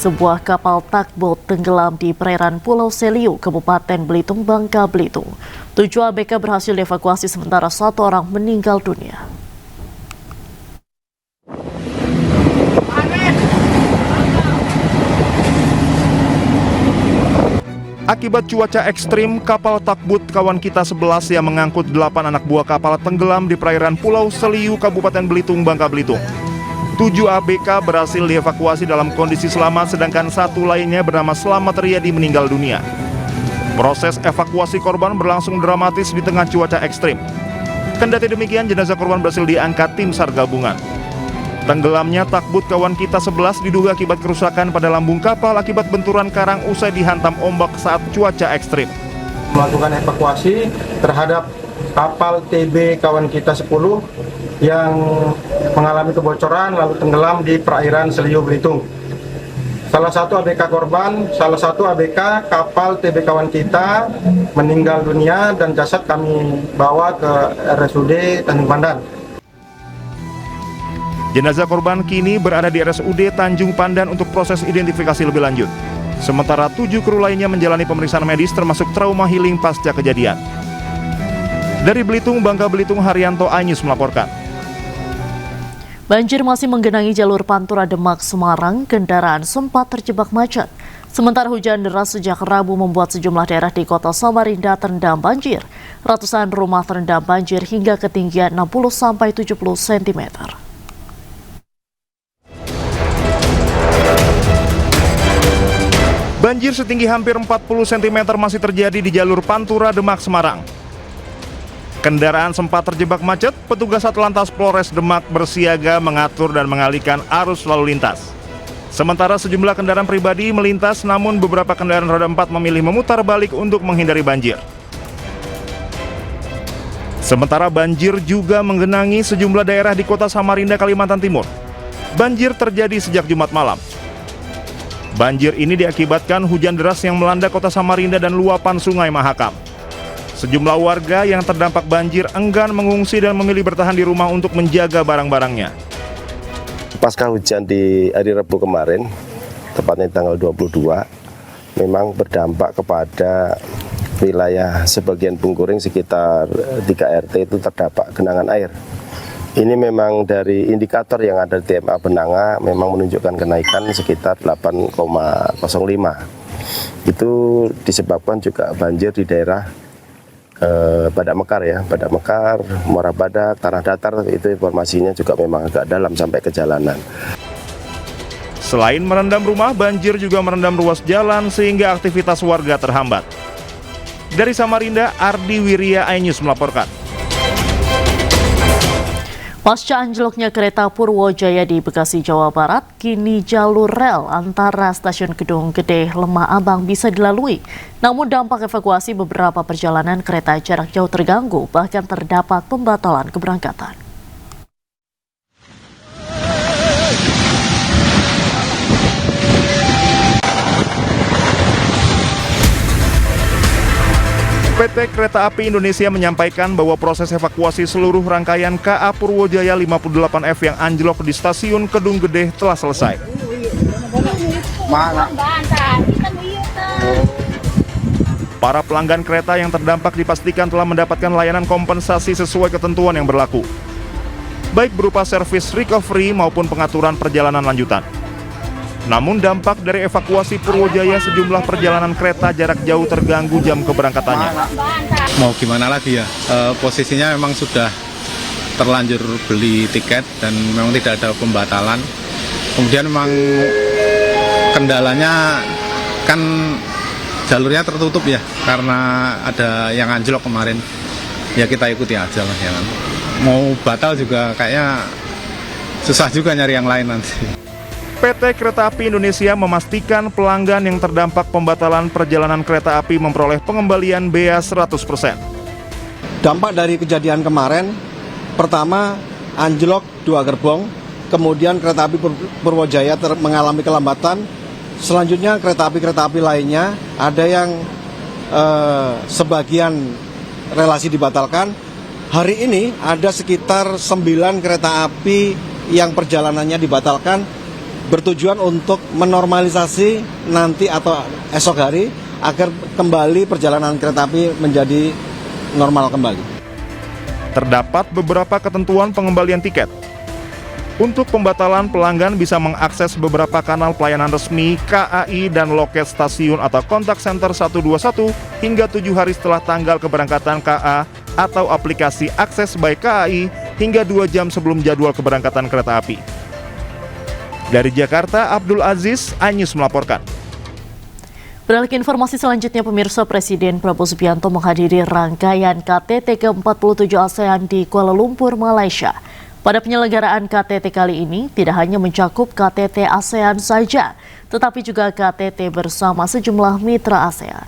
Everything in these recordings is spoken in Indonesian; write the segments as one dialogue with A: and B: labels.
A: sebuah kapal tugboat tenggelam di perairan Pulau Seliu, Kabupaten Belitung, Bangka Belitung. 7 ABK berhasil dievakuasi sementara 1 orang meninggal dunia.
B: Akibat cuaca ekstrim, kapal tugboat kawan kita 11 yang mengangkut 8 anak buah kapal tenggelam di perairan Pulau Seliu, Kabupaten Belitung, Bangka Belitung. 7 ABK berhasil dievakuasi dalam kondisi selamat, sedangkan 1 lainnya bernama Slamet Riyadi meninggal dunia. Proses evakuasi korban berlangsung dramatis di tengah cuaca ekstrim. Kendati demikian, jenazah korban berhasil diangkat tim SAR gabungan. Tenggelamnya tugboat kawan kita 11 diduga akibat kerusakan pada lambung kapal akibat benturan karang usai dihantam ombak saat cuaca ekstrim.
C: Melakukan evakuasi terhadap kapal TB kawan kita 10 yang mengalami kebocoran lalu tenggelam di perairan Seliu Belitung. Salah satu ABK korban, salah satu ABK kapal TB kawan kita meninggal dunia dan jasad kami bawa ke RSUD Tanjung Pandan.
B: Jenazah korban kini berada di RSUD Tanjung Pandan untuk proses identifikasi lebih lanjut. Sementara 7 kru lainnya menjalani pemeriksaan medis termasuk trauma healing pasca kejadian. Dari Belitung, Bangka Belitung, Haryanto Anyus melaporkan.
A: Banjir masih menggenangi jalur Pantura Demak Semarang, kendaraan sempat terjebak macet. Sementara hujan deras sejak Rabu membuat sejumlah daerah di kota Samarinda terendam banjir. Ratusan rumah terendam banjir hingga ketinggian 60-70 cm.
B: Banjir setinggi hampir 40 cm masih terjadi di jalur Pantura Demak Semarang. Kendaraan sempat terjebak macet, petugas Satlantas Polres Demak bersiaga mengatur dan mengalihkan arus lalu lintas. Sementara sejumlah kendaraan pribadi melintas, namun beberapa kendaraan roda 4 memilih memutar balik untuk menghindari banjir. Sementara banjir juga menggenangi sejumlah daerah di kota Samarinda, Kalimantan Timur. Banjir terjadi sejak Jumat malam. Banjir ini diakibatkan hujan deras yang melanda kota Samarinda dan luapan Sungai Mahakam. Sejumlah warga yang terdampak banjir enggan mengungsi dan memilih bertahan di rumah untuk menjaga barang-barangnya.
D: Pasca hujan di hari Rabu kemarin, tepatnya tanggal 22, memang berdampak kepada wilayah sebagian Bungkuring sekitar 3 RT itu terdapat genangan air. Ini memang dari indikator yang ada di TMA Benanga memang menunjukkan kenaikan sekitar 8,05. Itu disebabkan juga banjir di daerah Badak Mekar ya, Badak Mekar, Muara Badak, Tanah Datar, itu informasinya juga memang agak dalam sampai ke jalanan.
B: Selain merendam rumah, banjir juga merendam ruas jalan sehingga aktivitas warga terhambat. Dari Samarinda, Ardi Wirya iNews melaporkan.
A: Pasca anjloknya kereta Purwojaya di Bekasi, Jawa Barat, kini jalur rel antara stasiun Gedung Gede Lemah Abang bisa dilalui. Namun dampak evakuasi beberapa perjalanan kereta jarak jauh terganggu, bahkan terdapat pembatalan keberangkatan.
B: PT Kereta Api Indonesia menyampaikan bahwa proses evakuasi seluruh rangkaian KA Purwojaya 58F yang anjlok di stasiun Kedung Gede telah selesai. Para pelanggan kereta yang terdampak dipastikan telah mendapatkan layanan kompensasi sesuai ketentuan yang berlaku, baik berupa servis recovery maupun pengaturan perjalanan lanjutan. Namun dampak dari evakuasi Purwojaya, sejumlah perjalanan kereta jarak jauh terganggu jam keberangkatannya.
E: Mau gimana lagi ya, posisinya memang sudah terlanjur beli tiket dan memang tidak ada pembatalan. Kemudian memang kendalanya kan jalurnya tertutup ya, karena ada yang anjlok kemarin. Ya kita ikuti aja lah ya kan. Mau batal juga kayaknya susah juga nyari yang lain nanti.
B: PT Kereta Api Indonesia memastikan pelanggan yang terdampak pembatalan perjalanan kereta api memperoleh pengembalian bea 100%.
F: Dampak dari kejadian kemarin, pertama anjlok 2 gerbong, kemudian kereta api Purwojaya mengalami kelambatan. Selanjutnya kereta api lainnya ada yang sebagian relasi dibatalkan. Hari ini ada sekitar 9 kereta api yang perjalanannya dibatalkan. bertujuan untuk menormalisasi nanti atau esok hari agar kembali perjalanan kereta api menjadi normal kembali.
B: Terdapat beberapa ketentuan pengembalian tiket. Untuk pembatalan, pelanggan bisa mengakses beberapa kanal pelayanan resmi KAI dan loket stasiun atau kontak center 121 hingga 7 hari setelah tanggal keberangkatan KA atau aplikasi akses by KAI hingga 2 jam sebelum jadwal keberangkatan kereta api. Dari Jakarta, Abdul Aziz, iNews melaporkan.
A: Beralih ke informasi selanjutnya, pemirsa, Presiden Prabowo Subianto menghadiri rangkaian KTT ke-47 ASEAN di Kuala Lumpur, Malaysia. Pada penyelenggaraan KTT kali ini, tidak hanya mencakup KTT ASEAN saja, tetapi juga KTT bersama sejumlah mitra ASEAN.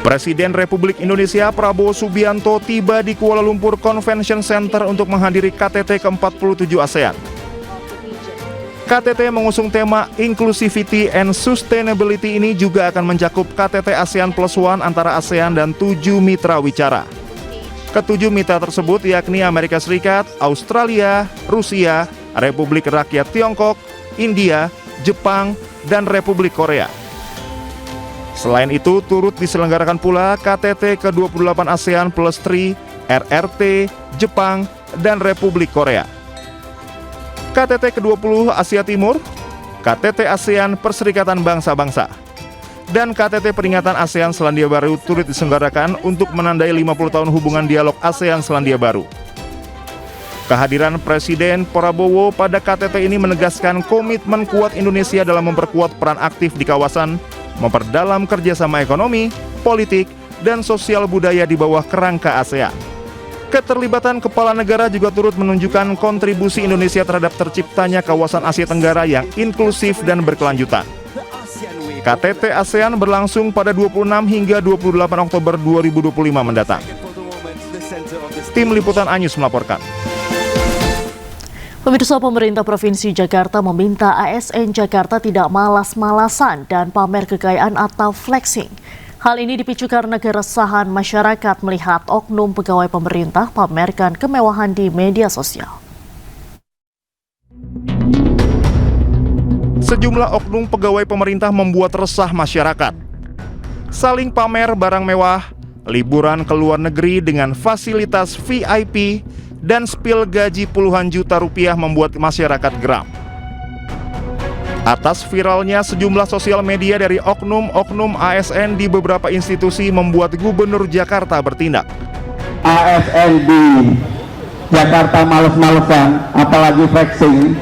B: Presiden Republik Indonesia Prabowo Subianto tiba di Kuala Lumpur Convention Center untuk menghadiri KTT ke-47 ASEAN. KTT mengusung tema Inclusivity and Sustainability ini juga akan mencakup KTT ASEAN Plus One antara ASEAN dan 7 mitra wicara. Ketujuh mitra tersebut yakni Amerika Serikat, Australia, Rusia, Republik Rakyat Tiongkok, India, Jepang, dan Republik Korea. Selain itu, turut diselenggarakan pula KTT ke-28 ASEAN Plus 3, RRT, Jepang, dan Republik Korea. KTT ke-20 Asia Timur, KTT ASEAN Perserikatan Bangsa-Bangsa, dan KTT Peringatan ASEAN Selandia Baru turut diselenggarakan untuk menandai 50 tahun hubungan dialog ASEAN Selandia Baru. Kehadiran Presiden Prabowo pada KTT ini menegaskan komitmen kuat Indonesia dalam memperkuat peran aktif di kawasan, memperdalam kerjasama ekonomi, politik, dan sosial budaya di bawah kerangka ASEAN. Keterlibatan kepala negara juga turut menunjukkan kontribusi Indonesia terhadap terciptanya kawasan Asia Tenggara yang inklusif dan berkelanjutan. KTT ASEAN berlangsung pada 26 hingga 28 Oktober 2025 mendatang. Tim Liputan iNews melaporkan.
A: Pemirsa, pemerintah Provinsi Jakarta meminta ASN Jakarta tidak malas-malasan dan pamer kekayaan atau flexing. Hal ini dipicu karena keresahan masyarakat melihat oknum pegawai pemerintah pamerkan kemewahan di media sosial.
B: Sejumlah oknum pegawai pemerintah membuat resah masyarakat. Saling pamer barang mewah, liburan ke luar negeri dengan fasilitas VIP, dan spill gaji puluhan juta rupiah membuat masyarakat geram. Atas viralnya sejumlah sosial media dari oknum-oknum ASN di beberapa institusi membuat Gubernur Jakarta bertindak.
G: ASN di Jakarta males-malesan, apalagi flexing.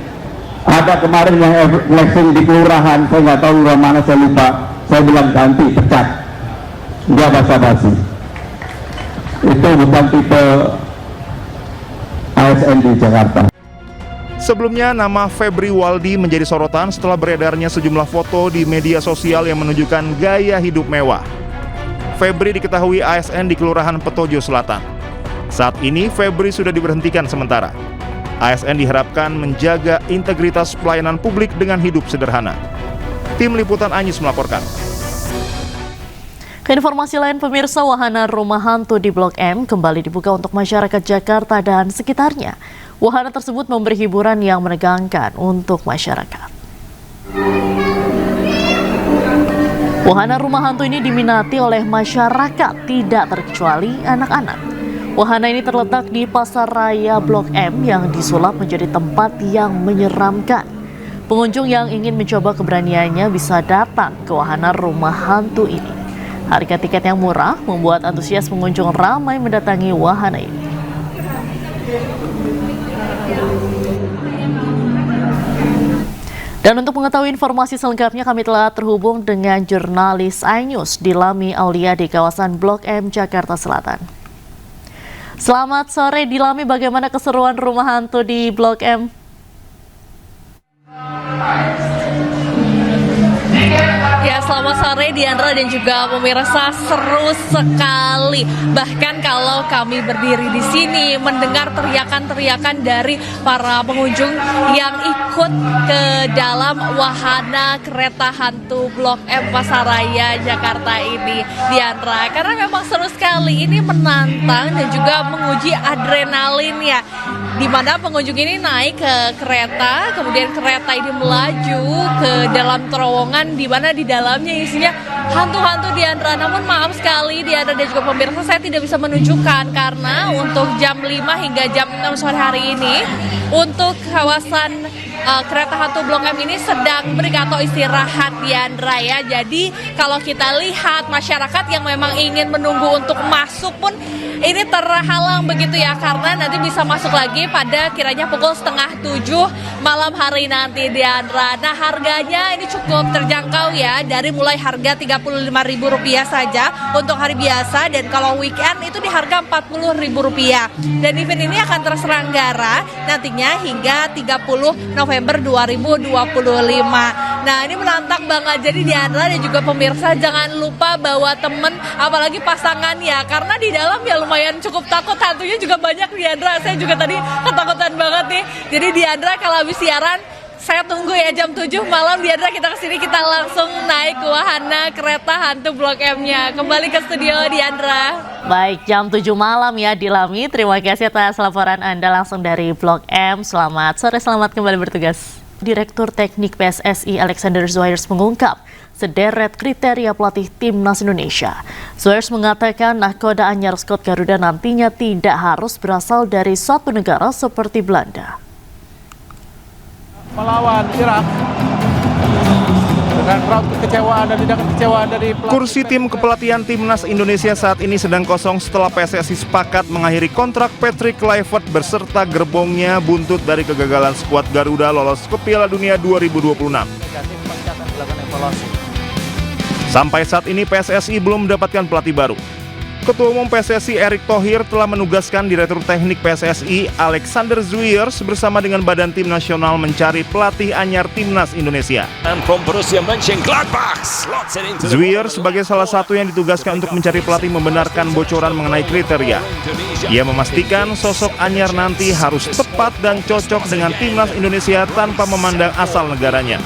G: Ada kemarin yang flexing di kelurahan, saya nggak tahu lurah mana, saya lupa. Saya bilang ganti, pecat. Dia basa-basi. Itu bukan tipe ASN di Jakarta.
B: Sebelumnya, nama Febri Waldi menjadi sorotan setelah beredarnya sejumlah foto di media sosial yang menunjukkan gaya hidup mewah. Febri diketahui ASN di Kelurahan Petojo Selatan. Saat ini, Febri sudah diberhentikan sementara. ASN diharapkan menjaga integritas pelayanan publik dengan hidup sederhana. Tim Liputan iNews melaporkan.
A: Ke informasi lain, pemirsa, wahana rumah hantu di Blok M kembali dibuka untuk masyarakat Jakarta dan sekitarnya. Wahana tersebut memberi hiburan yang menegangkan untuk masyarakat. Wahana rumah hantu ini diminati oleh masyarakat, tidak terkecuali anak-anak. Wahana ini terletak di Pasar Raya Blok M yang disulap menjadi tempat yang menyeramkan. Pengunjung yang ingin mencoba keberaniannya bisa datang ke wahana rumah hantu ini. Harga tiket yang murah membuat antusias pengunjung ramai mendatangi wahana ini. Dan untuk mengetahui informasi selengkapnya, kami telah terhubung dengan jurnalis iNews Dilami Aulia di kawasan Blok M, Jakarta Selatan. Selamat sore Dilami, bagaimana keseruan rumah hantu di Blok M?
H: Ya, selamat Selamat sore Diandra dan juga pemirsa, seru sekali. Bahkan kalau kami berdiri di sini mendengar teriakan-teriakan dari para pengunjung yang ikut ke dalam wahana kereta hantu Blok M Pasaraya Jakarta ini, Diandra. Karena memang seru sekali, ini menantang dan juga menguji adrenalin ya. Di mana pengunjung ini naik ke kereta, kemudian kereta ini melaju ke dalam terowongan di mana di dalamnya isinya hantu-hantu Diandra. Namun maaf sekali Diandra dan juga pemirsa, saya tidak bisa menunjukkan karena untuk jam 5 hingga jam 6 sore hari ini untuk kawasan kereta hantu Blok M ini sedang break atau istirahat Diandra ya. Jadi kalau kita lihat masyarakat yang memang ingin menunggu untuk masuk pun ini terhalang begitu ya, karena nanti bisa masuk lagi pada kiranya pukul 6:30 malam hari nanti Diandra. Nah harganya ini cukup terjangkau ya, dari mulai harga Rp35.000 saja untuk hari biasa, dan kalau weekend itu di harga Rp40.000. Dan event ini akan terselenggara nantinya hingga 30 November 2025. Nah ini menantang banget, jadi Diandra dan juga pemirsa jangan lupa bawa temen, apalagi pasangan ya, karena di dalam ya lumayan cukup takut, hantunya juga banyak Diandra. Saya juga tadi ketakutan banget nih. Jadi Diandra kalau habis siaran saya tunggu ya jam 7 malam Diandra, kita kesini, kita langsung naik ke wahana kereta hantu Blok M-nya. Kembali ke studio Diandra.
A: Baik, jam 7 malam ya Dilami. Terima kasih atas laporan Anda langsung dari Blok M. Selamat sore, selamat kembali bertugas. Direktur Teknik PSSI Alexander Zwiers mengungkap sederet kriteria pelatih Timnas Indonesia. Zwiers mengatakan nahkoda anyar Scott Garuda nantinya tidak harus berasal dari suatu negara seperti Belanda.
I: Melawan Irak dengan raut kekecewaan dan tindakan kekecewaan dari
B: kursi tim kepelatihan Timnas Indonesia saat ini sedang kosong setelah PSSI sepakat mengakhiri kontrak Patrick Kluivert beserta gerbongnya buntut dari kegagalan skuad Garuda lolos ke Piala Dunia 2026. Sampai saat ini PSSI belum mendapatkan pelatih baru. Ketua Umum PSSI Erick Thohir telah menugaskan Direktur Teknik PSSI Alexander Zwiers bersama dengan Badan Tim Nasional mencari pelatih anyar Timnas Indonesia. Zwiers sebagai salah satu yang ditugaskan untuk mencari pelatih membenarkan bocoran mengenai kriteria. Ia memastikan sosok anyar nanti harus tepat dan cocok dengan Timnas Indonesia tanpa memandang asal negaranya.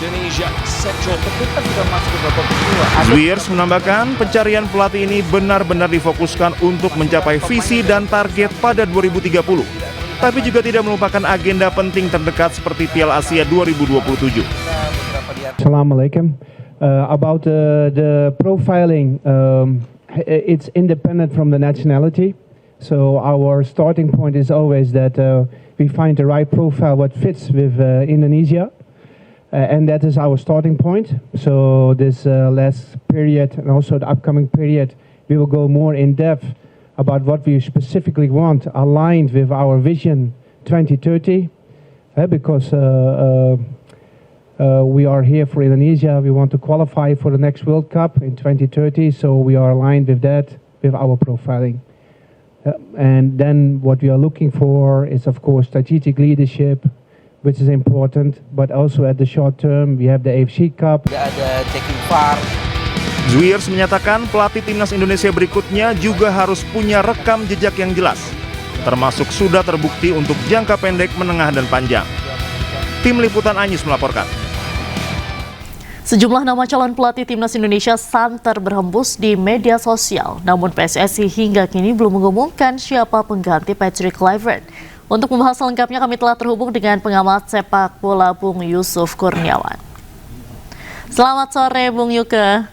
B: Zwiers menambahkan pencarian pelatih ini benar-benar difokuskan untuk mencapai visi dan target pada 2030, tapi juga tidak melupakan agenda penting terdekat seperti Piala Asia 2027.
J: Assalamualaikum. About the profiling, it's independent from the nationality. So our starting point is always that we find the right profile what fits with Indonesia. And that is our starting point. So this last period and also the upcoming period, we will go more in depth about what we specifically want, aligned with our vision 2030, because we are here for Indonesia. We want to qualify for the next World Cup in 2030, so we are aligned with that, with our profiling. And then what we are looking for is, of course, strategic leadership, which is important, but also at the short term, we have the AFC Cup.
I: ada taking part.
B: Zwiers menyatakan pelatih Timnas Indonesia berikutnya juga harus punya rekam jejak yang jelas, termasuk sudah terbukti untuk jangka pendek, menengah, dan panjang. Tim Liputan Anyus melaporkan.
A: Sejumlah nama calon pelatih Timnas Indonesia santer berhembus di media sosial, namun PSSI hingga kini belum mengumumkan siapa pengganti Patrick Kluivert. Untuk membahas lengkapnya kami telah terhubung dengan pengamat sepak bola Bung Yusuf Kurniawan. Selamat sore Bung Yuke.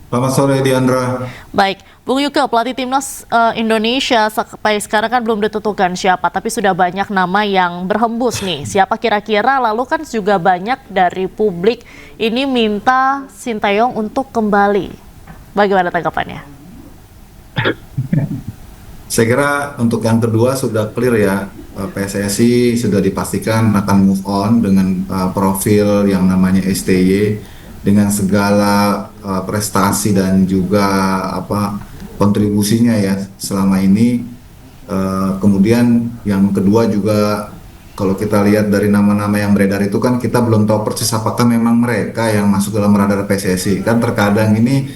K: Selamat sore Diandra.
A: Baik, Bung Yuke, pelatih Timnas Indonesia sampai sekarang kan belum ditentukan siapa, tapi sudah banyak nama yang berhembus nih. Siapa kira-kira? Lalu kan juga banyak dari publik ini minta Sinteyong untuk kembali. Bagaimana tanggapannya?
K: Saya kira untuk yang kedua sudah clear ya, PSSI sudah dipastikan akan move on dengan profil yang namanya STY dengan segala prestasi dan juga kontribusinya ya selama ini. Kemudian yang kedua juga Kalau kita lihat dari nama-nama yang beredar itu kan kita belum tahu persis apakah memang mereka yang masuk dalam radar PSSI. Kan terkadang ini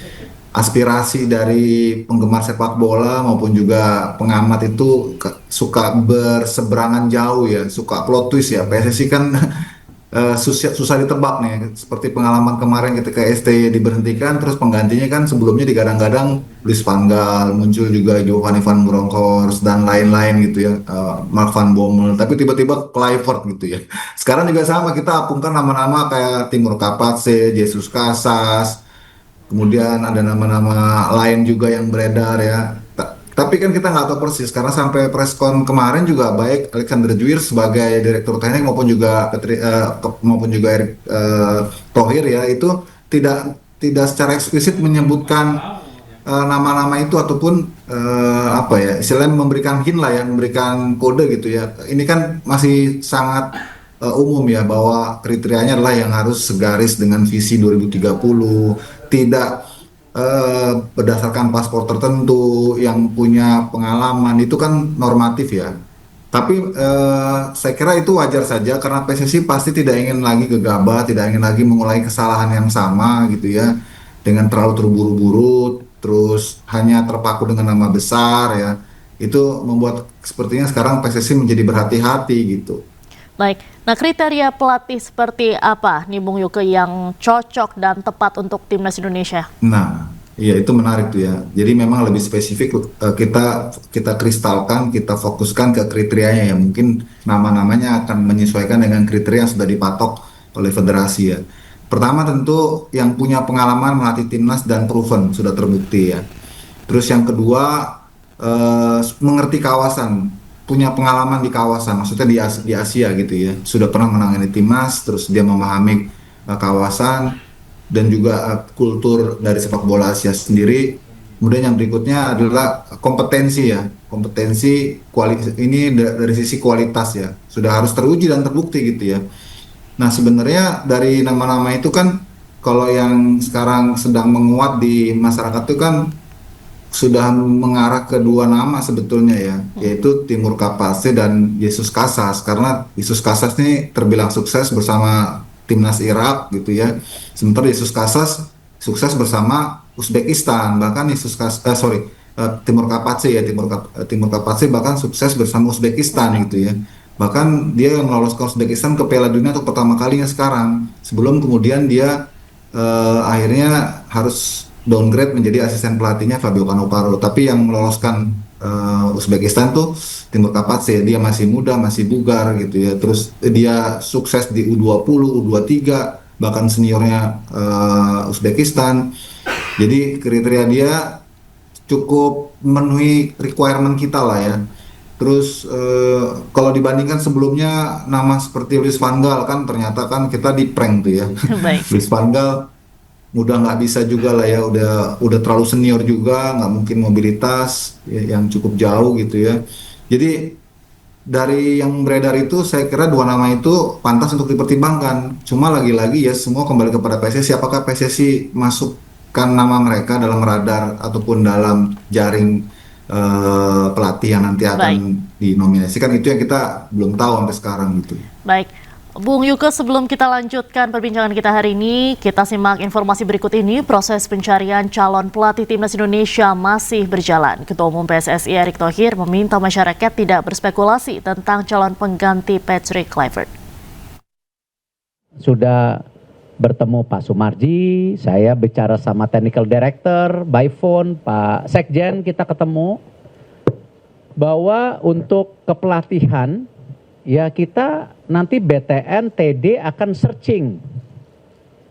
K: aspirasi dari penggemar sepak bola maupun juga pengamat itu suka berseberangan jauh ya, suka plot twist ya. PSSI kan susah ditebak nih, seperti pengalaman kemarin ketika STY diberhentikan, terus penggantinya kan sebelumnya digadang-gadang Luis Van Gaal, muncul juga Giovanni Van Bronckhorst dan lain-lain gitu ya, Mark Van Bommel, tapi tiba-tiba Kluivert gitu ya. Sekarang juga sama, kita apungkan nama-nama kayak Timur Kapatse, Jesus Casas, kemudian ada nama-nama lain juga yang beredar ya. Tapi kan kita nggak tahu persis karena sampai preskon kemarin juga baik Alexander Juir sebagai direktur teknik maupun juga Erick Thohir ya itu tidak secara eksplisit menyebutkan nama-nama itu ataupun apa ya istilahnya memberikan hint lah ya, memberikan kode gitu ya. Ini kan masih sangat umum ya bahwa kriterianya adalah yang harus segaris dengan visi 2030, tidak berdasarkan paspor tertentu, yang punya pengalaman, itu kan normatif ya. Tapi saya kira itu wajar saja karena PSSI pasti tidak ingin lagi gegabah, tidak ingin lagi mengulangi kesalahan yang sama gitu ya, dengan terlalu terburu-buru, terus hanya terpaku dengan nama besar ya. Itu membuat sepertinya sekarang PSSI menjadi berhati-hati gitu.
A: Baik, nah kriteria pelatih seperti apa nih Bung Yuke yang cocok dan tepat untuk timnas Indonesia?
K: Nah, iya itu menarik tuh ya. Jadi memang lebih spesifik kita kristalkan, kita fokuskan ke kriterianya ya. Mungkin nama-namanya akan menyesuaikan dengan kriteria yang sudah dipatok oleh federasi ya. Pertama tentu yang punya pengalaman melatih timnas dan proven, sudah terbukti ya. Terus yang kedua mengerti kawasan, punya pengalaman di kawasan, maksudnya di Asia gitu ya, sudah pernah menangani timnas, terus dia memahami kawasan dan juga kultur dari sepak bola Asia sendiri. Kemudian yang berikutnya adalah kompetensi ya, ini dari sisi kualitas ya, sudah harus teruji dan terbukti gitu ya. Nah sebenarnya dari nama-nama itu kan kalau yang sekarang sedang menguat di masyarakat itu kan sudah mengarah ke dua nama sebetulnya ya, yaitu Timur Kapase dan Jesus Casas, karena Jesus Casas ini terbilang sukses bersama timnas Irak gitu ya, sementara Jesus Casas sukses bersama Uzbekistan, bahkan Timur Kapase ya, Timur Kapase bahkan sukses bersama Uzbekistan gitu ya, bahkan dia yang meloloskan Uzbekistan ke Piala Dunia untuk pertama kalinya sekarang, sebelum kemudian dia akhirnya harus downgrade menjadi asisten pelatihnya Fabio Cannavaro. Tapi yang meloloskan Uzbekistan tuh Timur Kapatse, dia masih muda, masih bugar gitu ya. Terus dia sukses di U20, U23, bahkan seniornya Uzbekistan. Jadi kriteria dia cukup memenuhi requirement kita lah ya. Terus kalau dibandingkan sebelumnya nama seperti Luis Van Gaal kan ternyata kan kita di prank tuh ya. Luis Van Gaal udah nggak bisa juga lah ya, udah terlalu senior juga, nggak mungkin mobilitas ya, yang cukup jauh gitu ya. Jadi dari yang beredar itu saya kira dua nama itu pantas untuk dipertimbangkan. Cuma lagi-lagi ya semua kembali kepada PSSI, apakah PSSI masukkan nama mereka dalam radar ataupun dalam jaring pelatih yang nanti akan dinominasikan, itu yang kita belum tahu sampai sekarang gitu.
A: Baik. Bung Yuke, sebelum kita lanjutkan perbincangan kita hari ini, kita simak informasi berikut ini. Proses pencarian calon pelatih timnas Indonesia masih berjalan. Ketua Umum PSSI Erick Thohir meminta masyarakat tidak berspekulasi tentang calon pengganti Patrick Kluivert.
L: Sudah bertemu Pak Sumarji, saya bicara sama Technical Director, by phone, Pak Sekjen, kita ketemu bahwa untuk kepelatihan ya kita nanti BTN, TD akan searching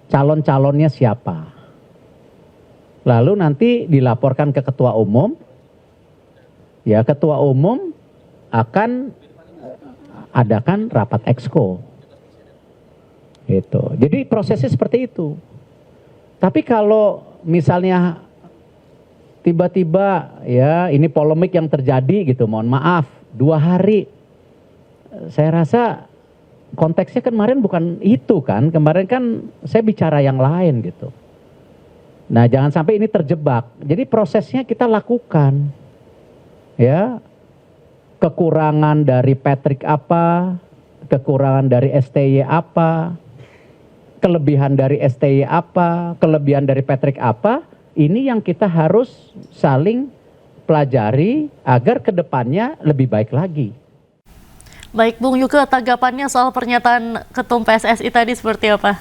L: calon-calonnya siapa. Lalu nanti dilaporkan ke Ketua Umum. Ya, Ketua Umum akan adakan rapat exco. Gitu. Jadi prosesnya seperti itu. Tapi kalau misalnya tiba-tiba ya ini polemik yang terjadi gitu, mohon maaf, 2 hari. Saya rasa konteksnya kemarin bukan itu kan, kemarin kan saya bicara yang lain gitu. Nah jangan sampai ini terjebak, jadi prosesnya kita lakukan. Ya, kekurangan dari Patrick apa, kekurangan dari STY apa, kelebihan dari STY apa, kelebihan dari Patrick apa, ini yang kita harus saling pelajari agar kedepannya lebih baik lagi.
A: Baik, Bung Yuke, tanggapannya soal pernyataan Ketum PSSI tadi seperti apa?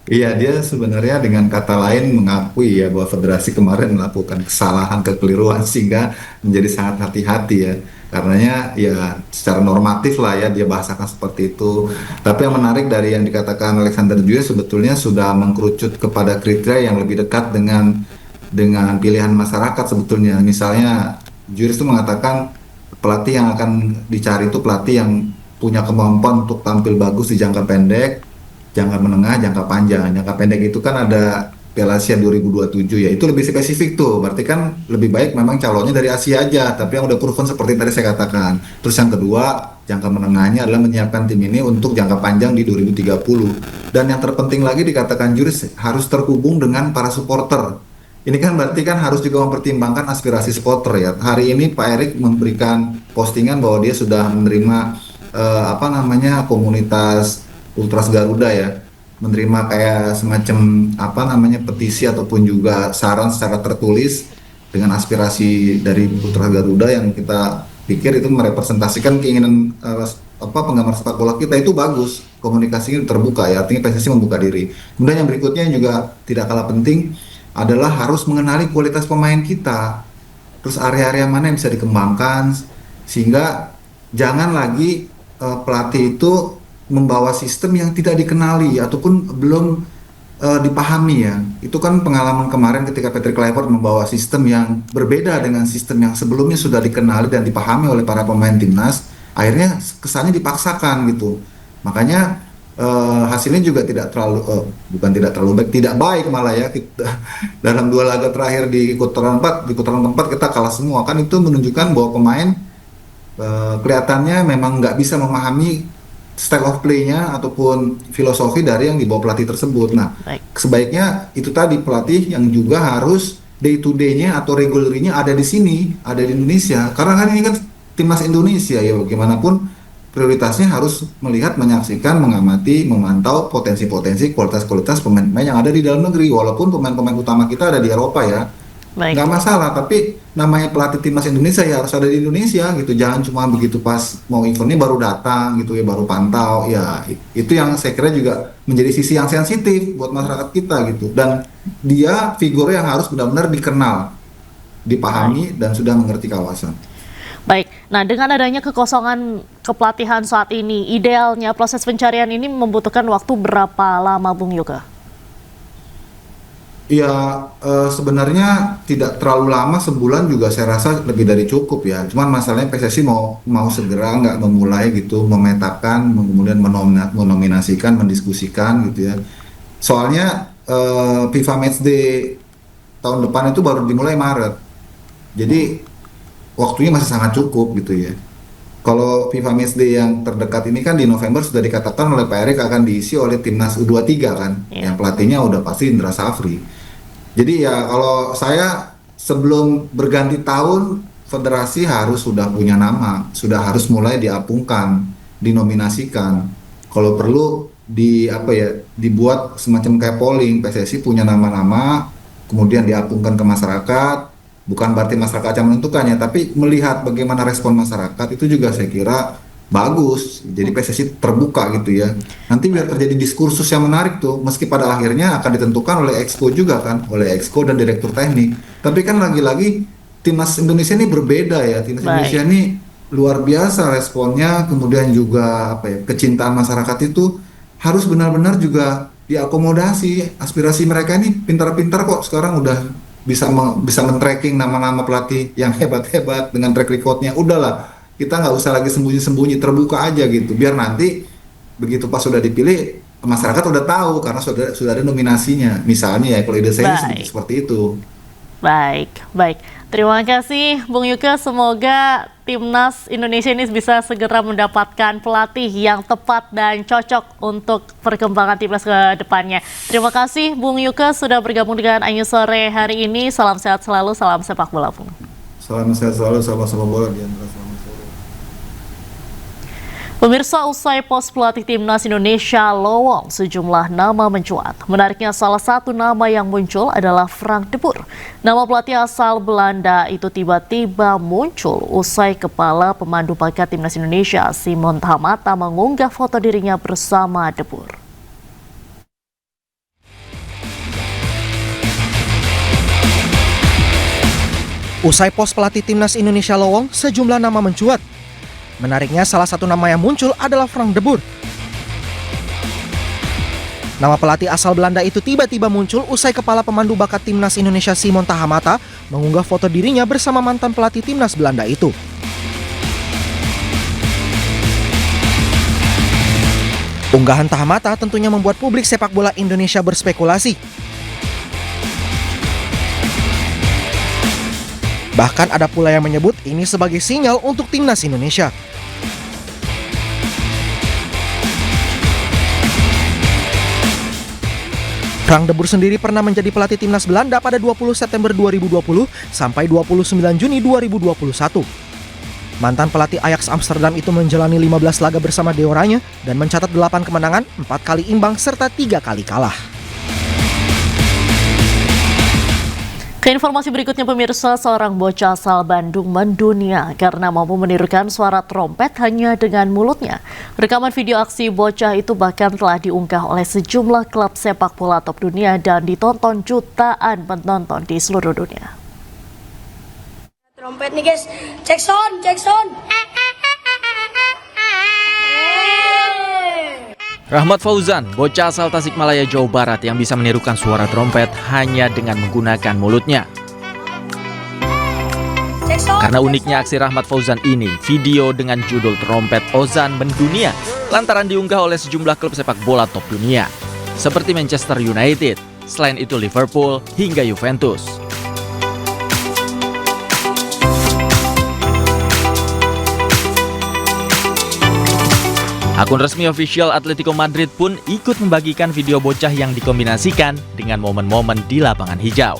K: Iya, dia sebenarnya dengan kata lain mengakui ya bahwa federasi kemarin melakukan kesalahan, kekeliruan sehingga menjadi sangat hati-hati ya. Karenanya ya secara normatif lah ya dia bahasakan seperti itu. Tapi yang menarik dari yang dikatakan Alexander Julius sebetulnya sudah mengkerucut kepada kriteria yang lebih dekat dengan pilihan masyarakat sebetulnya. Misalnya Julius itu mengatakan pelatih yang akan dicari itu pelatih yang punya kemampuan untuk tampil bagus di jangka pendek, jangka menengah, jangka panjang. Jangka pendek itu kan ada Piala Asia 2027 ya, itu lebih spesifik tuh. Berarti kan lebih baik memang calonnya dari Asia aja, tapi yang udah proven seperti tadi saya katakan. Terus yang kedua, jangka menengahnya adalah menyiapkan tim ini untuk jangka panjang di 2030. Dan yang terpenting lagi dikatakan Juris harus terhubung dengan para supporter. Ini kan berarti kan harus juga mempertimbangkan aspirasi supporter ya. Hari ini Pak Erik memberikan postingan bahwa dia sudah menerima komunitas Ultras Garuda ya, menerima kayak semacam petisi ataupun juga saran secara tertulis dengan aspirasi dari Ultras Garuda yang kita pikir itu merepresentasikan keinginan penggemar sepak bola kita. Itu bagus, komunikasinya terbuka ya, artinya PSSI membuka diri. Kemudian yang berikutnya yang juga tidak kalah penting adalah harus mengenali kualitas pemain kita, terus area-area mana yang bisa dikembangkan, sehingga jangan lagi pelatih itu membawa sistem yang tidak dikenali ataupun belum dipahami ya. Itu kan pengalaman kemarin ketika Patrick Kluivert membawa sistem yang berbeda dengan sistem yang sebelumnya sudah dikenali dan dipahami oleh para pemain timnas, akhirnya kesannya dipaksakan gitu. Makanya hasilnya juga tidak baik malah ya. Dalam 2 laga terakhir di putaran 4 kita kalah semua. Kan itu menunjukkan bahwa pemain kelihatannya memang nggak bisa memahami style of play-nya ataupun filosofi dari yang dibawa pelatih tersebut. Nah, sebaiknya itu tadi pelatih yang juga harus day to day-nya atau regularly-nya ada di sini, ada di Indonesia. Karena kan ini kan timnas Indonesia ya, bagaimanapun prioritasnya harus melihat, menyaksikan, mengamati, memantau potensi-potensi, kualitas-kualitas pemain-pemain yang ada di dalam negeri. Walaupun pemain-pemain utama kita ada di Eropa ya, nggak masalah. Tapi namanya pelatih timnas Indonesia ya harus ada di Indonesia gitu. Jangan cuma begitu pas mau eventnya baru datang gitu ya, baru pantau. Ya itu yang saya kira juga menjadi sisi yang sensitif buat masyarakat kita gitu. Dan dia figur yang harus benar-benar dikenal, dipahami dan sudah mengerti kawasan.
A: Baik, nah dengan adanya kekosongan kepelatihan saat ini, idealnya proses pencarian ini membutuhkan waktu berapa lama, Bung Yuke?
K: Ya sebenarnya tidak terlalu lama, sebulan juga saya rasa lebih dari cukup ya. Cuman masalahnya PSSI mau segera nggak memulai gitu, memetakan, kemudian menominasikan, mendiskusikan gitu ya. Soalnya FIFA Matchday tahun depan itu baru dimulai Maret. Jadi waktunya masih sangat cukup gitu ya. Kalau FIFA Matchday yang terdekat ini kan di November sudah dikatakan oleh Pak Erik akan diisi oleh timnas U23 kan, yang pelatihnya udah pasti Indra Safri. Jadi ya kalau saya sebelum berganti tahun, federasi harus sudah punya nama, sudah harus mulai diapungkan, dinominasikan. Kalau perlu dibuat semacam kayak polling, PSSI punya nama-nama, kemudian diapungkan ke masyarakat. Bukan berarti masyarakat yang menentukannya, tapi melihat bagaimana respon masyarakat itu juga saya kira bagus. Jadi PSSI terbuka gitu ya. Nanti biar terjadi diskursus yang menarik tuh, meski pada akhirnya akan ditentukan oleh Exco juga kan, oleh Exco dan direktur teknik. Tapi kan lagi-lagi timnas Indonesia ini berbeda ya. Timnas Indonesia ini luar biasa responnya, kemudian juga kecintaan masyarakat itu harus benar-benar juga diakomodasi. Aspirasi mereka ini pintar-pintar kok sekarang udah bisa men-tracking nama-nama pelatih yang hebat-hebat dengan track record-nya. Udahlah, kita nggak usah lagi sembunyi-sembunyi, terbuka aja gitu. Biar nanti begitu pas sudah dipilih, masyarakat udah tahu karena sudah ada nominasinya. Misalnya ya, kalau ide saya seperti itu.
A: Baik. Terima kasih Bung Yuke. Semoga timnas Indonesia ini bisa segera mendapatkan pelatih yang tepat dan cocok untuk perkembangan timnas ke depannya. Terima kasih Bung Yuke sudah bergabung dengan Anju Sore hari ini. Salam sehat selalu, salam sepak bola Bung.
K: Salam sehat selalu, salam sepak bola.
A: Pemirsa, usai pos pelatih timnas Indonesia lowong, sejumlah nama mencuat. Menariknya, salah satu nama yang muncul adalah Frank de Boer. Nama pelatih asal Belanda itu tiba-tiba muncul usai kepala pemandu bakat timnas Indonesia, Simon Tahamata, mengunggah foto dirinya bersama de Boer.
M: Usai pos pelatih timnas Indonesia lowong, sejumlah nama mencuat. Menariknya, salah satu nama yang muncul adalah Frank de Boer. Nama pelatih asal Belanda itu tiba-tiba muncul usai kepala pemandu bakat timnas Indonesia Simon Tahamata mengunggah foto dirinya bersama mantan pelatih timnas Belanda itu. Unggahan Tahamata tentunya membuat publik sepak bola Indonesia berspekulasi. Bahkan ada pula yang menyebut ini sebagai sinyal untuk timnas Indonesia. Frank de Boer sendiri pernah menjadi pelatih timnas Belanda pada 20 September 2020 sampai 29 Juni 2021. Mantan pelatih Ajax Amsterdam itu menjalani 15 laga bersama De Oranje dan mencatat 8 kemenangan, 4 kali imbang, serta 3 kali kalah.
A: Ke informasi berikutnya, pemirsa, seorang bocah asal Bandung mendunia karena mampu menirukan suara trompet hanya dengan mulutnya. Rekaman video aksi bocah itu bahkan telah diunggah oleh sejumlah klub sepak bola top dunia dan ditonton jutaan penonton di seluruh dunia.
N: Trompet nih guys, cek sound.
O: Rahmat Fauzan, bocah asal Tasikmalaya, Jawa Barat yang bisa menirukan suara trompet hanya dengan menggunakan mulutnya. Karena uniknya aksi Rahmat Fauzan ini, video dengan judul Trompet Ozan mendunia lantaran diunggah oleh sejumlah klub sepak bola top dunia, seperti Manchester United, selain itu Liverpool hingga Juventus. Akun resmi official Atletico Madrid pun ikut membagikan video bocah yang dikombinasikan dengan momen-momen di lapangan hijau.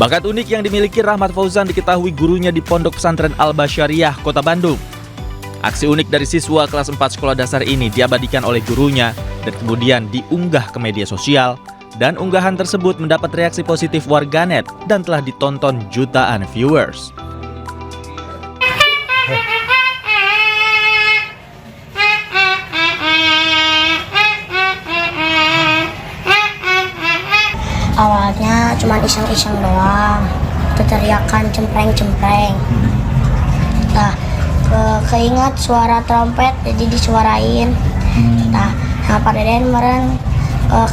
O: Bakat unik yang dimiliki Rahmat Fauzan diketahui gurunya di Pondok Pesantren Al-Basyariah, Kota Bandung. Aksi unik dari siswa kelas 4 sekolah dasar ini diabadikan oleh gurunya dan kemudian diunggah ke media sosial, dan unggahan tersebut mendapat reaksi positif warganet dan telah ditonton jutaan viewers.
N: Awalnya cuma iseng-iseng doang, teriakan cempreng-cempreng. Nah, keingat suara trompet jadi disuarain. Nah, Pak Deden kemarin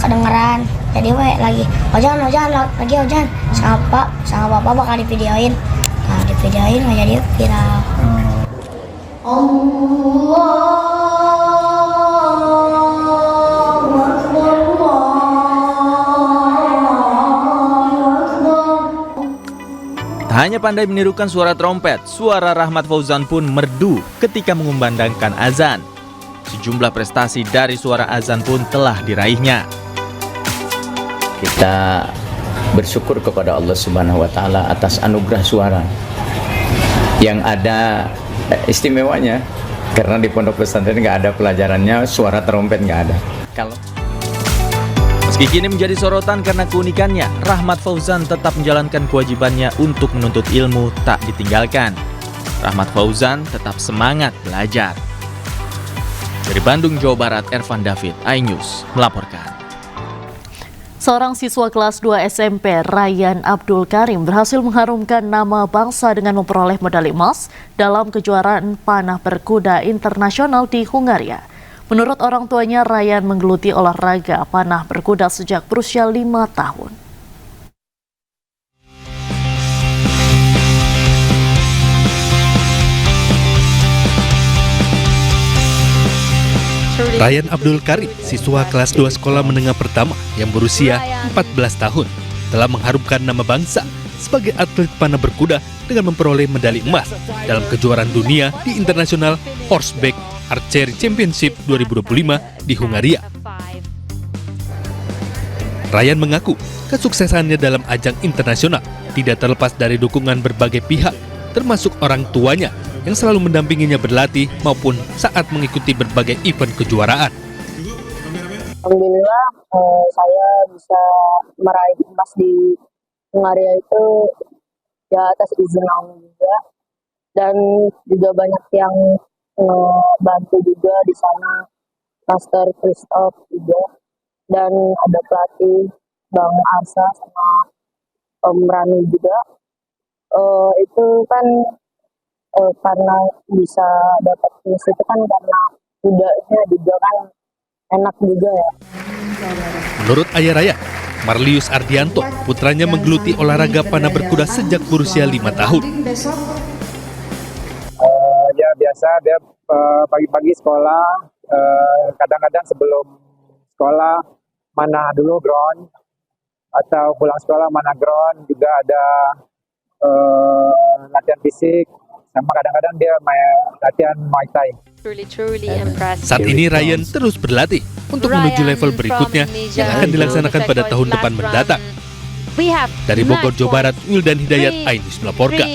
N: kedengeran. Jadi lagi ojan sama bapak bakal divideoin. Nah, divideoin jadi viral.
O: Tak hanya pandai menirukan suara trompet, suara Rahmat Fauzan pun merdu ketika mengumandangkan azan. Sejumlah prestasi dari suara azan pun telah diraihnya.
P: Kita bersyukur kepada Allah Subhanahu wa Ta'ala atas anugerah suara yang ada istimewanya, karena di pondok pesantren nggak ada pelajarannya suara trompet, nggak ada.
O: Meski kini menjadi sorotan karena keunikannya, Rahmat Fauzan tetap menjalankan kewajibannya untuk menuntut ilmu tak ditinggalkan. Rahmat Fauzan tetap semangat belajar. Dari Bandung, Jawa Barat, Ervan David, iNews melaporkan.
A: Seorang siswa kelas 2 SMP, Ryan Abdul Karim, berhasil mengharumkan nama bangsa dengan memperoleh medali emas dalam kejuaraan panah berkuda internasional di Hungaria. Menurut orang tuanya, Ryan menggeluti olahraga panah berkuda sejak berusia 5 tahun.
Q: Ryan Abdul Karim, siswa kelas 2 sekolah menengah pertama yang berusia 14 tahun, telah mengharumkan nama bangsa sebagai atlet panah berkuda dengan memperoleh medali emas dalam kejuaraan dunia di International Horseback Archery Championship 2025 di Hungaria. Ryan mengaku kesuksesannya dalam ajang internasional tidak terlepas dari dukungan berbagai pihak, termasuk orang tuanya yang selalu mendampinginya berlatih maupun saat mengikuti berbagai event kejuaraan.
R: Alhamdulillah saya bisa meraih emas di Hungaria itu ya atas izin Allah juga, dan juga banyak yang bantu juga di sana, Master Christoph juga, dan ada pelatih Bang Arsa sama Om Rani juga. Itu kan karena bisa dapat emas itu kan karena kudanya juga kan enak juga ya.
Q: Menurut ayah Raya, Marlius Ardianto, putranya menggeluti olahraga panah berkuda sejak berusia 5 tahun.
S: Ya biasa dia pagi-pagi sekolah, kadang-kadang sebelum sekolah mana dulu ground, atau pulang sekolah mana ground, juga ada latihan fisik, sama kadang-kadang dia latihan Muay Thai.
Q: Saat ini Ryan terus berlatih untuk menuju level berikutnya yang akan dilaksanakan pada tahun depan mendatang. Dari Bogor, Jawa Barat, Wildan Hidayat, iNews melaporkan.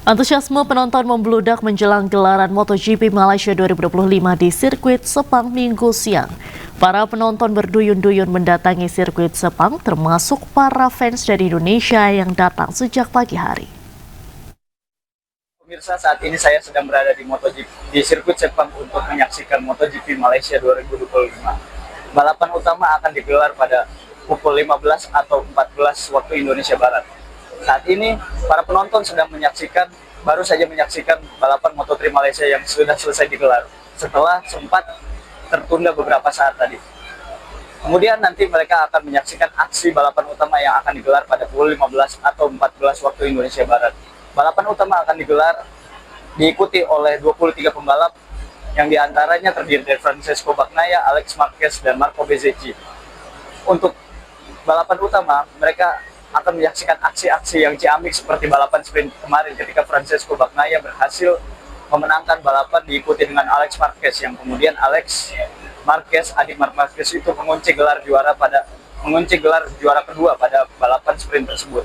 A: Antusiasme penonton membludak menjelang gelaran MotoGP Malaysia 2025 di sirkuit Sepang Minggu siang. Para penonton berduyun-duyun mendatangi sirkuit Sepang, termasuk para fans dari Indonesia yang datang sejak pagi hari.
T: Pemirsa, saat ini saya sedang berada di MotoGP di sirkuit Sepang untuk menyaksikan MotoGP Malaysia 2025. Balapan utama akan digelar pada pukul 15 atau 14 waktu Indonesia Barat. Saat ini para penonton baru saja menyaksikan balapan Moto3 Malaysia yang sudah selesai digelar setelah sempat tertunda beberapa saat tadi. Kemudian nanti mereka akan menyaksikan aksi balapan utama yang akan digelar pada pukul 15 atau 14 waktu Indonesia Barat. Balapan utama akan diikuti oleh 23 pembalap yang diantaranya terdiri dari Francesco Bagnaia, Alex Marquez, dan Marco Bezzecchi. Untuk balapan utama, mereka akan menyaksikan aksi-aksi yang ciamik seperti balapan sprint kemarin ketika Francesco Bagnaia berhasil memenangkan balapan diikuti dengan Alex Marquez, yang kemudian Alex Marquez, adik Marc Marquez itu mengunci gelar juara kedua pada balapan sprint tersebut.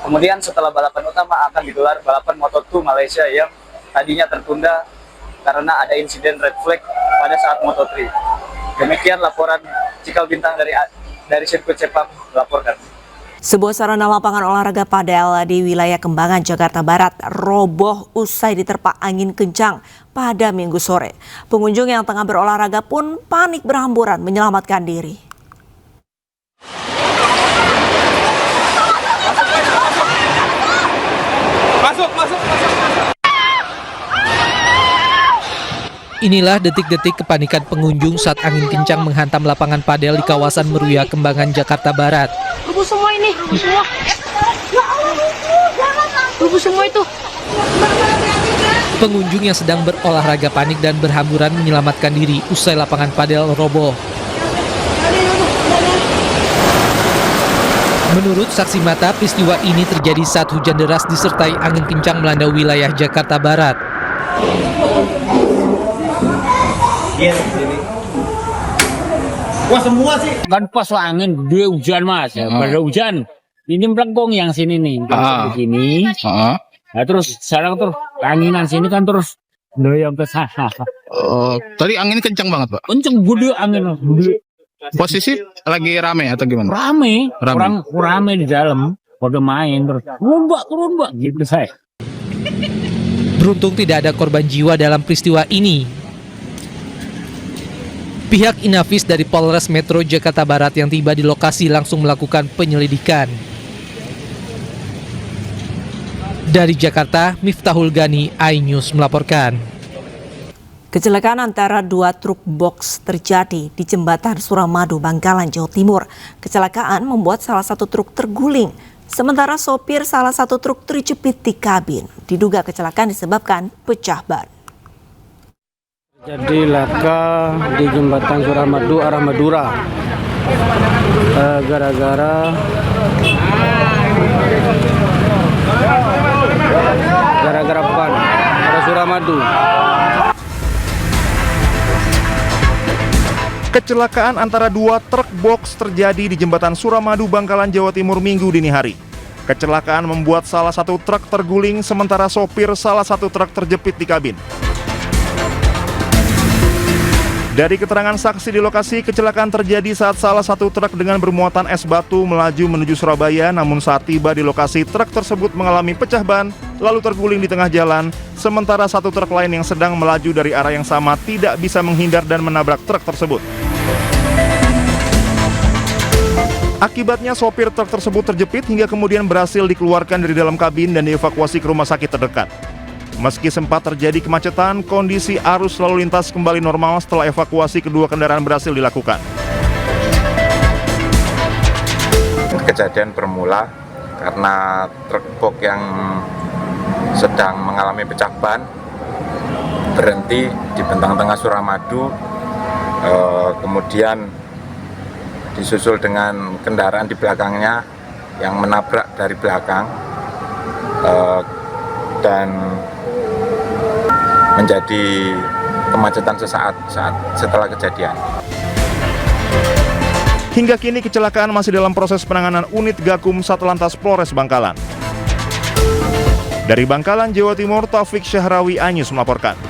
T: Kemudian setelah balapan utama akan digelar balapan Moto2 Malaysia yang tadinya tertunda karena ada insiden red flag pada saat Moto3. Demikian laporan Cikal Bintang dari sirkuit Sepang melaporkan.
U: Sebuah sarana lapangan olahraga padel di wilayah Kembangan, Jakarta Barat roboh usai diterpa angin kencang pada Minggu sore. Pengunjung yang tengah berolahraga pun panik berhamburan menyelamatkan diri.
I: Masuk.
M: Inilah detik-detik kepanikan pengunjung saat angin kencang menghantam lapangan padel di kawasan Meruya, Kembangan, Jakarta Barat.
V: Rubuh semua ini, rubuh semua itu.
M: Pengunjung yang sedang berolahraga panik dan berhamburan menyelamatkan diri usai lapangan padel roboh. Menurut saksi mata, peristiwa ini terjadi saat hujan deras disertai angin kencang melanda wilayah Jakarta Barat.
V: Wah semua sih. Kan pas angin, dia hujan mas, pada hujan. Ini melengkung yang sini nih, begini. Nah, terus sekarang terus anginan sini kan terus doyong ke sana.
E: Tadi angin kencang banget, Pak.
V: Kencang gede angin.
E: Posisi lagi rame atau gimana?
V: Rame. Orang rame di dalam, pada main terus kerombak gitu saya.
M: Beruntung tidak ada korban jiwa dalam peristiwa ini. Pihak Inafis dari Polres Metro Jakarta Barat yang tiba di lokasi langsung melakukan penyelidikan. Dari Jakarta, Miftahul Gani, iNews melaporkan.
U: Kecelakaan antara dua truk box terjadi di Jembatan Suramadu, Bangkalan, Jawa Timur. Kecelakaan membuat salah satu truk terguling, sementara sopir salah satu truk terjepit di kabin. Diduga kecelakaan disebabkan pecah ban.
W: Jadi laka di Jembatan Suramadu arah Madura. Gara-gara bukan arah Suramadu.
B: Kecelakaan antara dua truk box terjadi di Jembatan Suramadu, Bangkalan, Jawa Timur Minggu dini hari. Kecelakaan membuat salah satu truk terguling sementara sopir salah satu truk terjepit di kabin. Dari keterangan saksi di lokasi, kecelakaan terjadi saat salah satu truk dengan bermuatan es batu melaju menuju Surabaya, namun saat tiba di lokasi truk tersebut mengalami pecah ban lalu terguling di tengah jalan, sementara satu truk lain yang sedang melaju dari arah yang sama tidak bisa menghindar dan menabrak truk tersebut. Akibatnya sopir truk tersebut terjepit hingga kemudian berhasil dikeluarkan dari dalam kabin dan dievakuasi ke rumah sakit terdekat. Meski sempat terjadi kemacetan, kondisi arus lalu lintas kembali normal setelah evakuasi kedua kendaraan berhasil dilakukan.
C: Kejadian bermula karena truk box yang sedang mengalami pecah ban berhenti di bentang tengah Suramadu, kemudian disusul dengan kendaraan di belakangnya yang menabrak dari belakang dan menjadi kemacetan sesaat setelah kejadian.
B: Hingga kini kecelakaan masih dalam proses penanganan unit Gakum Satlantas Polres Bangkalan. Dari Bangkalan, Jawa Timur, Taufik Syahrawi Anyus melaporkan.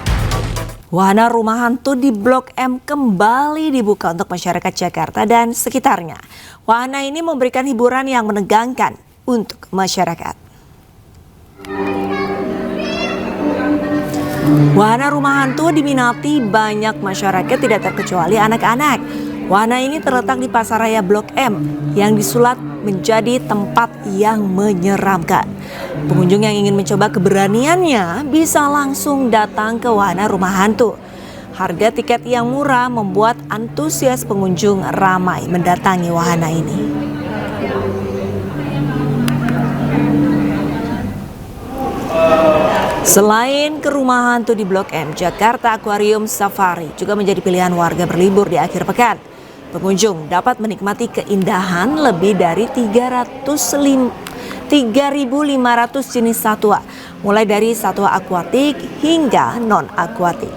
U: Wahana rumah hantu di Blok M kembali dibuka untuk masyarakat Jakarta dan sekitarnya. Wahana ini memberikan hiburan yang menegangkan untuk masyarakat. Wahana rumah hantu diminati banyak masyarakat, tidak terkecuali anak-anak. Wahana ini terletak di Pasaraya Blok M yang disulap menjadi tempat yang menyeramkan. Pengunjung yang ingin mencoba keberaniannya bisa langsung datang ke wahana rumah hantu. Harga tiket yang murah membuat antusias pengunjung ramai mendatangi wahana ini. Selain ke rumah hantu di Blok M, Jakarta Aquarium Safari juga menjadi pilihan warga berlibur di akhir pekan. Pengunjung dapat menikmati keindahan lebih dari 3.500 jenis satwa, mulai dari satwa akuatik hingga non-akuatik.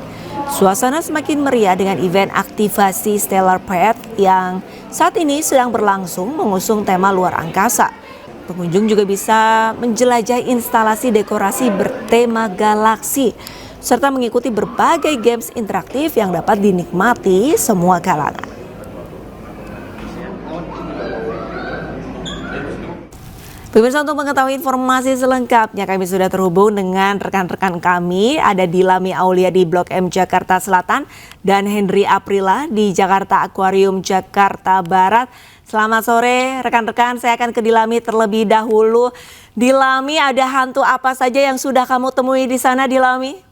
U: Suasana semakin meriah dengan event aktivasi Stellar Pet yang saat ini sedang berlangsung mengusung tema luar angkasa. Pengunjung juga bisa menjelajahi instalasi dekorasi bertema galaksi, serta mengikuti berbagai games interaktif yang dapat dinikmati semua kalangan. Pemirsa, untuk mengetahui informasi selengkapnya kami sudah terhubung dengan rekan-rekan kami, ada Dilami Aulia di Blok M Jakarta Selatan dan Henry Aprila di Jakarta Aquarium Jakarta Barat. Selamat sore rekan-rekan, saya akan ke Dilami terlebih dahulu. Dilami, ada hantu apa saja yang sudah kamu temui di sana, Dilami?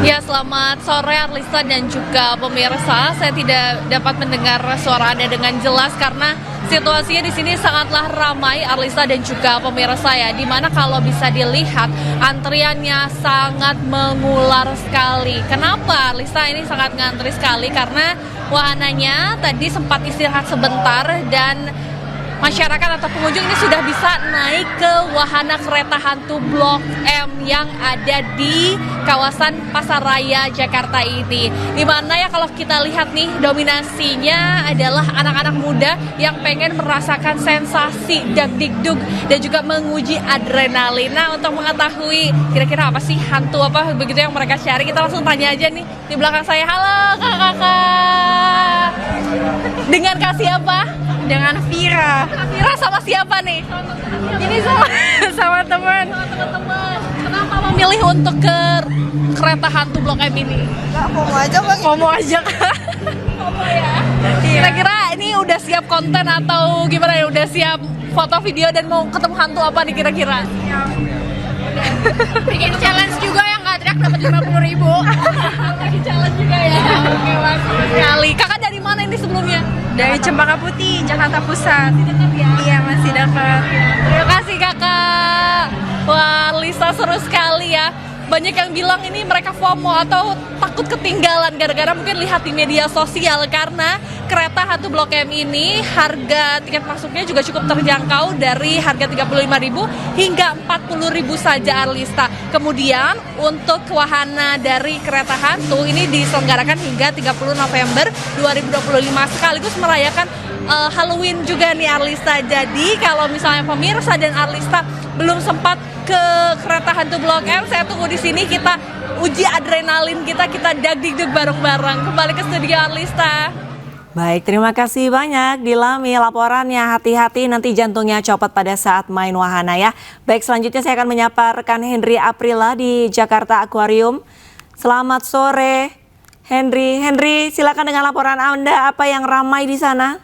H: Ya, selamat sore Arlisa dan juga pemirsa. Saya tidak dapat mendengar suara Anda dengan jelas karena situasinya di sini sangatlah ramai, Arlisa dan juga pemirsa ya. Dimana kalau bisa dilihat antriannya sangat mengular sekali. Kenapa Arlisa ini sangat ngantri sekali? Karena wahananya tadi sempat istirahat sebentar dan masyarakat atau pengunjung ini sudah bisa naik ke wahana kereta hantu Blok M yang ada di kawasan Pasaraya Jakarta ini. Dimana ya kalau kita lihat nih dominasinya adalah anak-anak muda yang pengen merasakan sensasi dagdikduk dan juga menguji adrenalin. Nah, untuk mengetahui kira-kira apa sih hantu apa begitu yang mereka cari, kita langsung tanya aja nih di belakang saya. Halo kakak-kakak. Dengan Kak siapa? Dengan Vira. Vira sama siapa nih? Ini sama teman. Kenapa memilih untuk ke kereta hantu Blok M ini?
D: Mau aja Bang.
H: Mau aja. Mau ya. Kira-kira ini udah siap konten atau gimana ya? Udah siap foto video dan mau ketemu hantu apa nih kira-kira?
D: Bikin challenge juga yang nggak teriak dapat 50.000.
H: Lagi challenge juga ya. Oke, bagus sekali. Kakak dari mana ini sebelumnya?
D: Dari Cempaka Putih, Jakarta Pusat.
H: Masih dekat ya?
D: Iya, masih dekat.
H: Terima kasih kakak. Wah, Lisa seru sekali ya. banyak yang bilang ini mereka FOMO atau takut ketinggalan gara-gara mungkin lihat di media sosial, karena kereta hantu Blok M ini harga tiket masuknya juga cukup terjangkau dari harga 35.000 hingga 40.000 saja, Arlista. Kemudian untuk wahana dari kereta hantu ini diselenggarakan hingga 30 November 2025 sekaligus merayakan Halloween juga nih, Arlista. Jadi kalau misalnya pemirsa dan Arlista belum sempat ke kereta hantu Blok M, saya tunggu di sini, kita uji adrenalin kita dagdikduk bareng-bareng. Kembali ke studio, Arlista.
U: Baik, terima kasih banyak Dilami laporannya. Hati-hati nanti jantungnya copot pada saat main wahana ya. Baik, selanjutnya saya akan menyapa rekan Henry Aprila di Jakarta Aquarium. Selamat sore, Henry. Henry, silakan dengan laporan Anda, apa yang ramai di sana?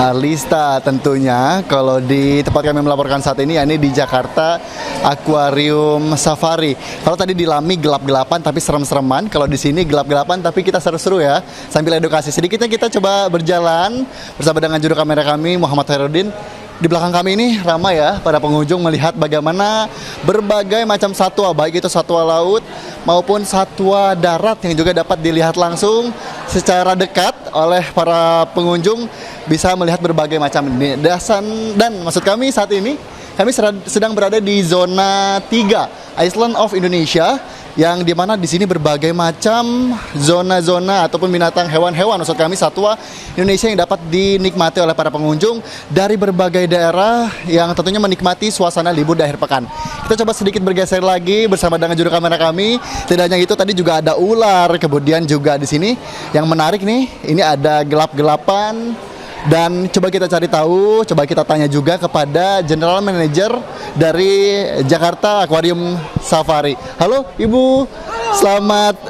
F: Arlista, tentunya kalau di tempat kami melaporkan saat ini, yakni di Jakarta Aquarium Safari. Kalau tadi di Lami gelap-gelapan tapi serem-sereman, kalau di sini gelap-gelapan tapi kita seru-seru ya, sambil edukasi. Sedikitnya kita coba berjalan bersama dengan juru kamera kami Muhammad Herudin. Di belakang kami ini ramai ya para pengunjung melihat bagaimana berbagai macam satwa, baik itu satwa laut maupun satwa darat yang juga dapat dilihat langsung secara dekat oleh para pengunjung, bisa melihat berbagai macam dasan. Dan maksud kami saat ini kami sedang berada di zona 3 Island of Indonesia, yang dimana di sini berbagai macam zona-zona ataupun binatang, hewan-hewan, maksud kami satwa Indonesia yang dapat dinikmati oleh para pengunjung dari berbagai daerah yang tentunya menikmati suasana libur di akhir pekan. Kita coba sedikit bergeser lagi bersama dengan juru kamera kami. Tidak hanya itu, tadi juga ada ular, kemudian juga di sini yang menarik nih, ini ada gelap-gelapan. Dan coba kita cari tahu, coba kita tanya juga kepada General Manager dari Jakarta Aquarium Safari. Halo Ibu, selamat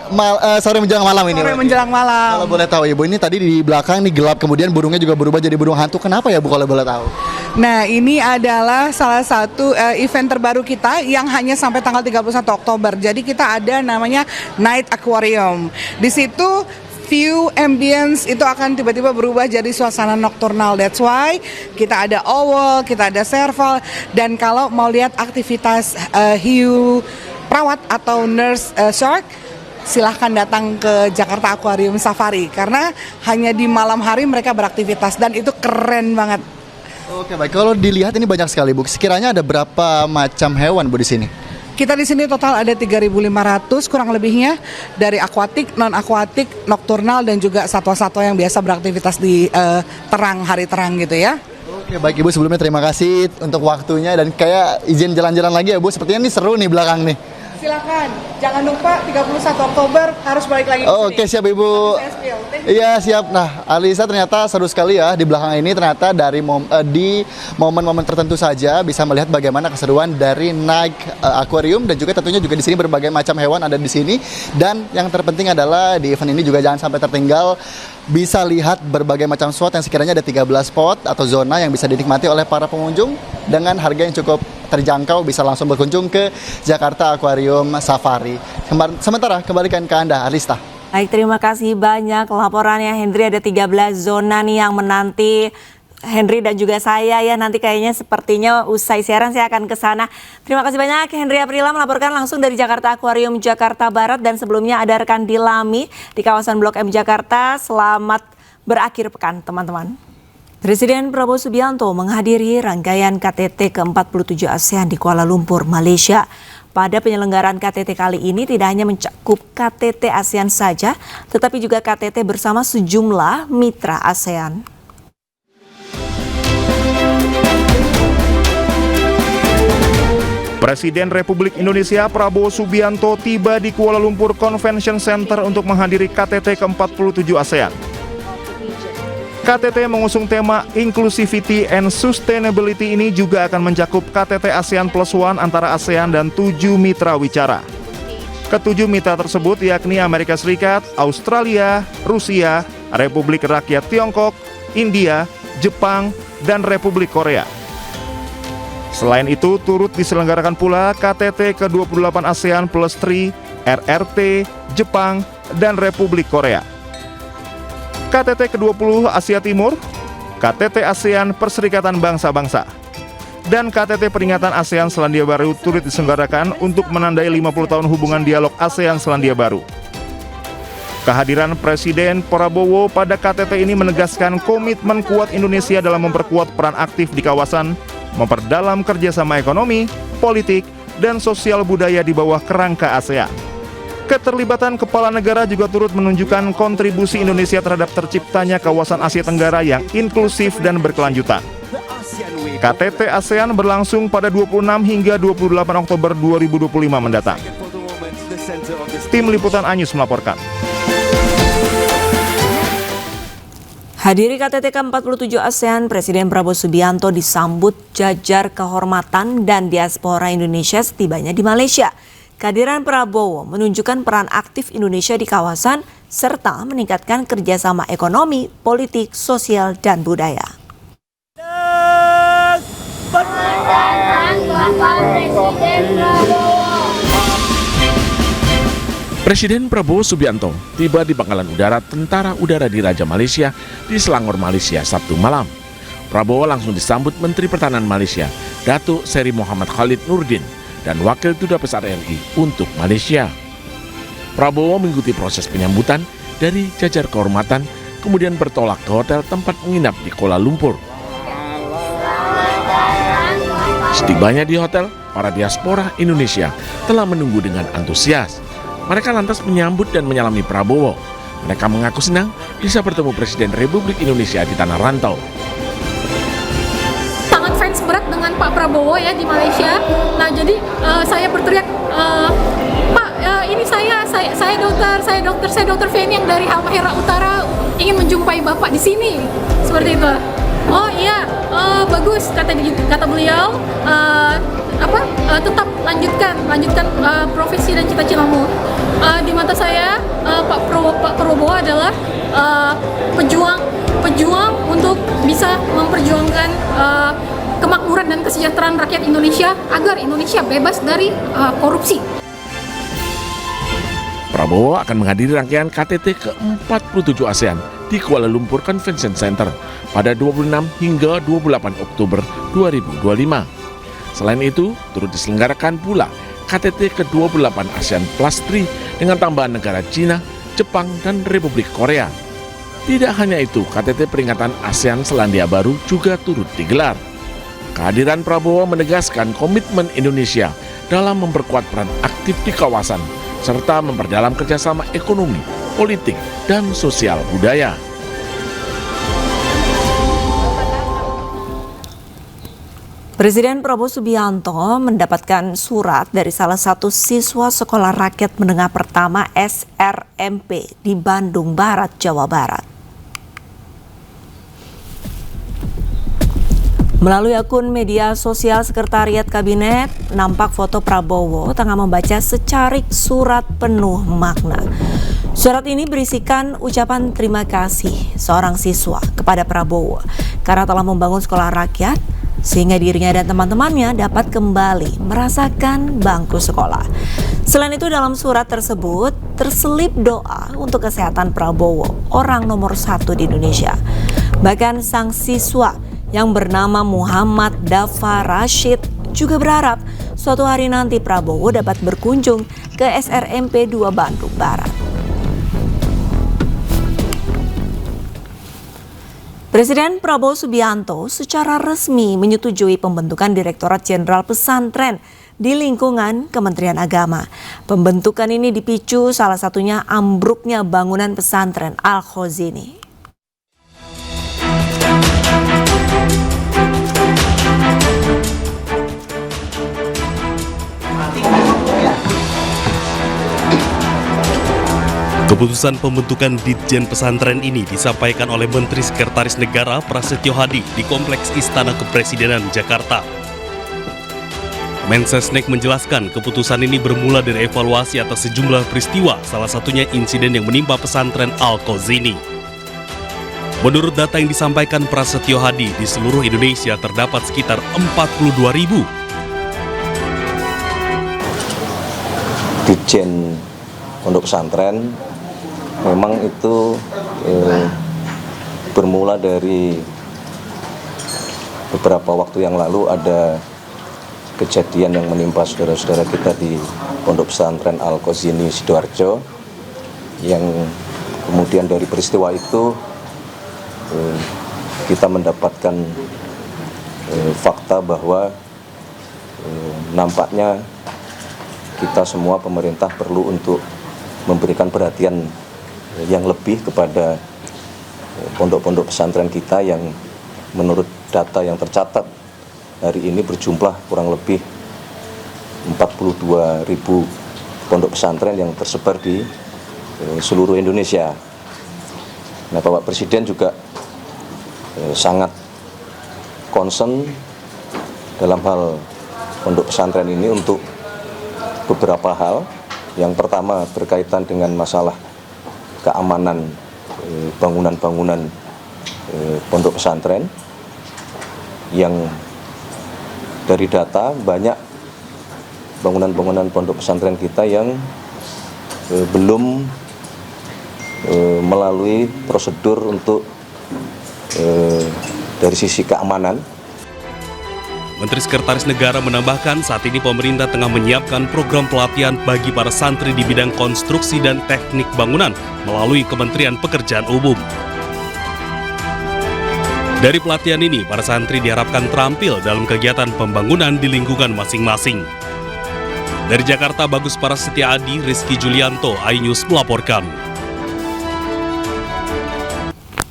F: sore menjelang malam ini.
G: Sore menjelang malam.
F: Kalau boleh tahu Ibu, ini tadi di belakang nih gelap, kemudian burungnya juga berubah jadi burung hantu. Kenapa ya Bu, kalau boleh tahu?
G: Nah, ini adalah salah satu event terbaru kita yang hanya sampai tanggal 31 Oktober. Jadi kita ada namanya Night Aquarium. Di situ view ambience itu akan tiba-tiba berubah jadi suasana nokturnal. That's why kita ada owl, kita ada serval, dan kalau mau lihat aktivitas hiu perawat atau nurse shark, silahkan datang ke Jakarta Aquarium Safari, karena hanya di malam hari mereka beraktivitas dan itu keren banget.
F: Oke, baik. Kalau dilihat ini banyak sekali Bu. Sekiranya ada berapa macam hewan Bu di sini?
G: Kita di sini total ada 3.500 kurang lebihnya, dari akuatik, non akuatik, nokturnal, dan juga satwa-satwa yang biasa beraktivitas di terang, hari terang gitu ya.
F: Oke, baik Ibu, sebelumnya terima kasih untuk waktunya, dan kayak izin jalan-jalan lagi ya Bu. Sepertinya ini seru nih belakang nih.
G: Silakan, jangan lupa 31 Oktober harus balik lagi.
F: Oke, siap Ibu. Iya, siap. Nah, Alisa, ternyata seru sekali ya di belakang ini. Ternyata dari di momen-momen tertentu saja bisa melihat bagaimana keseruan dari Night Aquarium, dan juga tentunya juga di sini berbagai macam hewan ada di sini. Dan yang terpenting adalah di event ini juga jangan sampai tertinggal, bisa lihat berbagai macam spot yang sekiranya ada 13 spot atau zona yang bisa dinikmati oleh para pengunjung dengan harga yang cukup terjangkau, bisa langsung berkunjung ke Jakarta Aquarium Safari. Sementara kembalikan ke Anda, Arlista.
U: Baik, terima kasih banyak laporannya Henry. Ada 13 zona nih yang menanti Henry dan juga saya ya. Nanti kayaknya sepertinya usai siaran saya akan ke sana. Terima kasih banyak Henry Aprila melaporkan langsung dari Jakarta Aquarium Jakarta Barat, dan sebelumnya ada rekan Dilami di kawasan Blok M Jakarta. Selamat berakhir pekan teman-teman. Presiden Prabowo Subianto menghadiri rangkaian KTT ke-47 ASEAN di Kuala Lumpur, Malaysia. Pada penyelenggaraan KTT kali ini tidak hanya mencakup KTT ASEAN saja, tetapi juga KTT bersama sejumlah mitra ASEAN.
B: Presiden Republik Indonesia Prabowo Subianto tiba di Kuala Lumpur Convention Center untuk menghadiri KTT ke-47 ASEAN. KTT mengusung tema Inclusivity and Sustainability ini juga akan mencakup KTT ASEAN Plus One antara ASEAN dan 7 mitra wicara. Ketujuh mitra tersebut yakni Amerika Serikat, Australia, Rusia, Republik Rakyat Tiongkok, India, Jepang, dan Republik Korea. Selain itu, turut diselenggarakan pula KTT ke-28 ASEAN Plus 3, RRT, Jepang, dan Republik Korea. KTT ke-20 Asia Timur, KTT ASEAN Perserikatan Bangsa-Bangsa. Dan KTT Peringatan ASEAN Selandia Baru turut diselenggarakan untuk menandai 50 tahun hubungan dialog ASEAN Selandia Baru. Kehadiran Presiden Prabowo pada KTT ini menegaskan komitmen kuat Indonesia dalam memperkuat peran aktif di kawasan, memperdalam kerjasama ekonomi, politik, dan sosial budaya di bawah kerangka ASEAN. Keterlibatan kepala negara juga turut menunjukkan kontribusi Indonesia terhadap terciptanya kawasan Asia Tenggara yang inklusif dan berkelanjutan. KTT ASEAN berlangsung pada 26 hingga 28 Oktober 2025 mendatang. Tim Liputan Anyus melaporkan.
U: Hadiri KTT ke-47 ASEAN, Presiden Prabowo Subianto disambut jajar kehormatan dan diaspora Indonesia setibanya di Malaysia. Kehadiran Prabowo menunjukkan peran aktif Indonesia di kawasan serta meningkatkan kerjasama ekonomi, politik, sosial, dan budaya.
J: Presiden Prabowo Subianto tiba di Pangkalan Udara Tentara Udara di Raja Malaysia di Selangor, Malaysia, Sabtu malam. Prabowo langsung disambut Menteri Pertahanan Malaysia, Datuk Seri Muhammad Khalid Nurdin, dan Wakil Duta Besar RI untuk Malaysia. Prabowo mengikuti proses penyambutan dari jajar kehormatan, kemudian bertolak ke hotel tempat menginap di Kuala Lumpur. Setibanya di hotel, para diaspora Indonesia telah menunggu dengan antusias. Mereka lantas menyambut dan menyalami Prabowo. Mereka mengaku senang bisa bertemu Presiden Republik Indonesia di tanah rantau.
K: Sangat fans berat dengan Pak Prabowo ya di Malaysia. Nah jadi saya berteriak, Pak ini saya dokter Feni yang dari Halmahera Utara ingin menjumpai Bapak di sini. Seperti itu. Oh iya, bagus kata beliau. Tetap lanjutkan profesi dan cita-citamu. Di mata saya Pak Prabowo adalah pejuang untuk bisa memperjuangkan kemakmuran dan kesejahteraan rakyat Indonesia agar Indonesia bebas dari korupsi.
J: Prabowo akan menghadiri rangkaian KTT ke-47 ASEAN di Kuala Lumpur Convention Center pada 26 hingga 28 Oktober 2025. Selain itu, turut diselenggarakan pula KTT ke-28 ASEAN Plus 3 dengan tambahan negara Cina, Jepang, dan Republik Korea. Tidak hanya itu, KTT Peringatan ASEAN Selandia Baru juga turut digelar. Kehadiran Prabowo menegaskan komitmen Indonesia dalam memperkuat peran aktif di kawasan, serta memperdalam kerjasama ekonomi, politik, dan sosial budaya.
U: Presiden Prabowo Subianto mendapatkan surat dari salah satu siswa Sekolah Rakyat Menengah Pertama SRMP di Bandung Barat, Jawa Barat. Melalui akun media sosial Sekretariat Kabinet, nampak foto Prabowo tengah membaca secarik surat penuh makna. Surat ini berisikan ucapan terima kasih seorang siswa kepada Prabowo karena telah membangun sekolah rakyat, sehingga dirinya dan teman-temannya dapat kembali merasakan bangku sekolah. Selain itu, dalam surat tersebut terselip doa untuk kesehatan Prabowo, orang nomor 1 di Indonesia. Bahkan sang siswa yang bernama Muhammad Dafa Rashid juga berharap suatu hari nanti Prabowo dapat berkunjung ke SRMP 2 Bandung Barat. Presiden Prabowo Subianto secara resmi menyetujui pembentukan Direktorat Jenderal Pesantren di lingkungan Kementerian Agama. Pembentukan ini dipicu salah satunya ambruknya bangunan pesantren Al-Khazini.
Q: Keputusan pembentukan Ditjen Pesantren ini disampaikan oleh Menteri Sekretaris Negara Prasetyo Hadi di Kompleks Istana Kepresidenan Jakarta. Mensesnek menjelaskan keputusan ini bermula dari evaluasi atas sejumlah peristiwa, salah satunya insiden yang menimpa pesantren Al-Khazini. Menurut data yang disampaikan Prasetyo Hadi, di seluruh Indonesia terdapat sekitar 42.000
L: Ditjen Pondok Pesantren. Memang itu bermula dari beberapa waktu yang lalu ada kejadian yang menimpa saudara-saudara kita di Pondok Pesantren Al-Qazini Sidoarjo, yang kemudian dari peristiwa itu kita mendapatkan fakta bahwa nampaknya kita semua pemerintah perlu untuk memberikan perhatian yang lebih kepada pondok-pondok pesantren kita yang menurut data yang tercatat hari ini berjumlah kurang lebih 42.000 pondok pesantren yang tersebar di seluruh Indonesia. Nah, Bapak Presiden juga sangat concern dalam hal pondok pesantren ini untuk beberapa hal. Yang pertama berkaitan dengan masalah keamanan bangunan-bangunan pondok pesantren, yang dari data banyak bangunan-bangunan pondok pesantren kita yang belum melalui prosedur untuk dari sisi keamanan.
Q: Menteri Sekretaris Negara menambahkan saat ini pemerintah tengah menyiapkan program pelatihan bagi para santri di bidang konstruksi dan teknik bangunan melalui Kementerian Pekerjaan Umum. Dari pelatihan ini, para santri diharapkan terampil dalam kegiatan pembangunan di lingkungan masing-masing. Dari Jakarta, Bagus Parasetya Adi, Rizky Julianto, iNews melaporkan.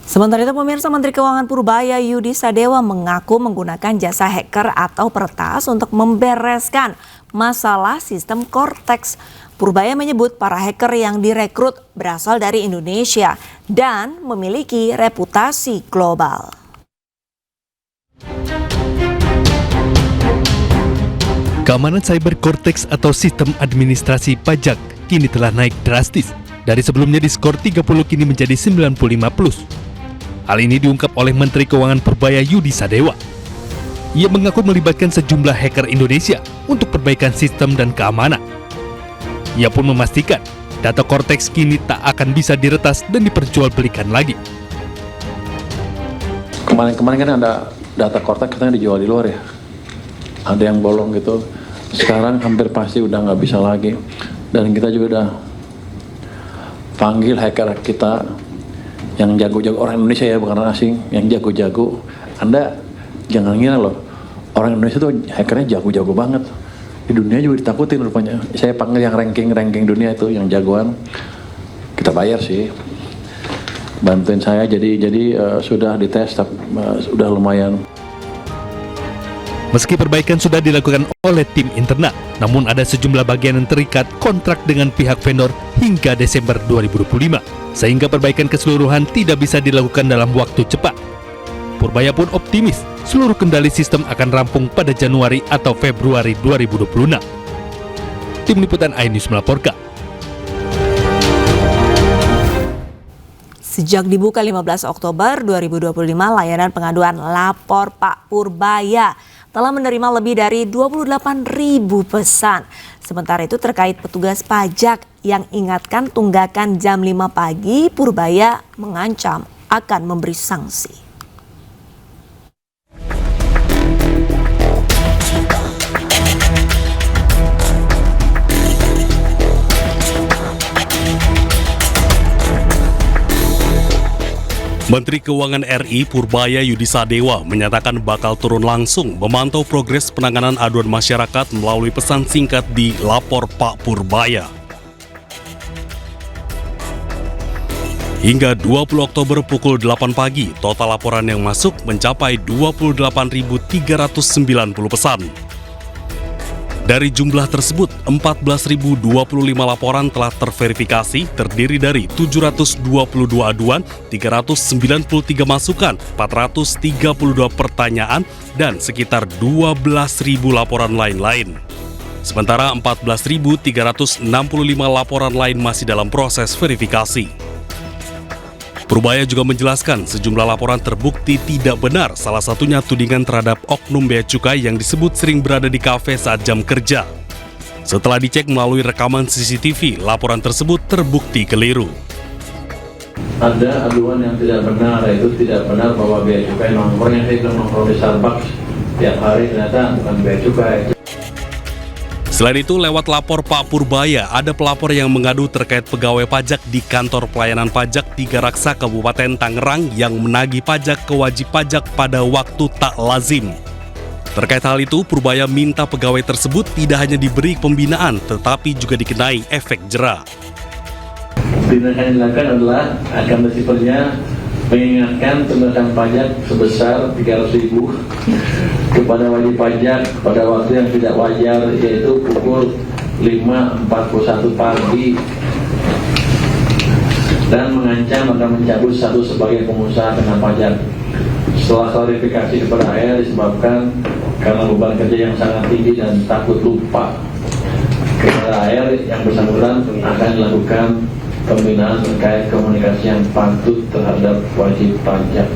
U: Sementara itu, pemirsa, Menteri Keuangan Purbaya Yudi Sadewa mengaku menggunakan jasa hacker atau peretas untuk membereskan masalah sistem Cortex. Purbaya menyebut para hacker yang direkrut berasal dari Indonesia dan memiliki reputasi global.
Q: Keamanan cyber Cortex atau sistem administrasi pajak kini telah naik drastis. Dari sebelumnya diskor 30 kini menjadi 95+. Hal ini diungkap oleh Menteri Keuangan Purbaya Yudi Sadewa. Ia mengaku melibatkan sejumlah hacker Indonesia untuk perbaikan sistem dan keamanan. Ia pun memastikan data Cortex kini tak akan bisa diretas dan diperjualbelikan lagi.
N: Kemarin kan ada data Cortex katanya dijual di luar ya. Ada yang bolong gitu. Sekarang hampir pasti udah nggak bisa lagi. Dan kita juga udah panggil hacker kita yang jago-jago, orang Indonesia ya, bukan orang asing, yang jago-jago. Anda jangan ngira loh, orang Indonesia tuh hackernya jago-jago banget. Di dunia juga ditakutin rupanya. Saya panggil yang ranking dunia itu, yang jagoan. Kita bayar sih, bantuin saya. Jadi sudah dites, sudah lumayan.
Q: Meski perbaikan sudah dilakukan oleh tim internal, namun ada sejumlah bagian yang terikat kontrak dengan pihak vendor hingga Desember 2025, sehingga perbaikan keseluruhan tidak bisa dilakukan dalam waktu cepat. Purbaya pun optimis seluruh kendali sistem akan rampung pada Januari atau Februari 2026. Tim Liputan iNews melaporkan.
U: Sejak dibuka 15 Oktober 2025, layanan pengaduan Lapor Pak Purbaya telah menerima lebih dari 28.000 pesan. Sementara itu terkait petugas pajak yang ingatkan tunggakan jam 5 pagi, Purbaya mengancam akan memberi sanksi.
Q: Menteri Keuangan RI Purbaya Yudi Sadewa menyatakan bakal turun langsung memantau progres penanganan aduan masyarakat melalui pesan singkat di Lapor Pak Purbaya. Hingga 20 Oktober pukul 8 pagi, total laporan yang masuk mencapai 28.390 pesan. Dari jumlah tersebut, 14.025 laporan telah terverifikasi, terdiri dari 722 aduan, 393 masukan, 432 pertanyaan, dan sekitar 12.000 laporan lain-lain. Sementara 14.365 laporan lain masih dalam proses verifikasi. Purbaya juga menjelaskan sejumlah laporan terbukti tidak benar, salah satunya tudingan terhadap oknum bea cukai yang disebut sering berada di kafe saat jam kerja. Setelah dicek melalui rekaman CCTV, laporan tersebut terbukti keliru.
N: Ada aduan yang tidak benar, yaitu tidak benar bahwa bea cukai nongkrong yang saya bilang nongkrong di Starbucks tiap hari ternyata bukan bea cukai.
Q: Selain itu, lewat lapor Pak Purbaya, ada pelapor yang mengadu terkait pegawai pajak di kantor pelayanan pajak Tiga Raksa Kabupaten Tangerang yang menagih pajak ke wajib pajak pada waktu tak lazim. Terkait hal itu, Purbaya minta pegawai tersebut tidak hanya diberi pembinaan, tetapi juga dikenai efek jera.
N: Tindakan yang dilakukan adalah akan bersifat mengingatkan tunggakan pajak sebesar 300.000 kepada wajib pajak pada waktu yang tidak wajar, yaitu pukul 5.41 pagi, dan mengancam akan mencabut status sebagai pengusaha kena pajak. Setelah klarifikasi kepada AR disebabkan karena beban kerja yang sangat tinggi dan takut lupa kepada AR, yang bersangkutan akan dilakukan pembinaan terkait komunikasi yang patuh terhadap wajib pajak.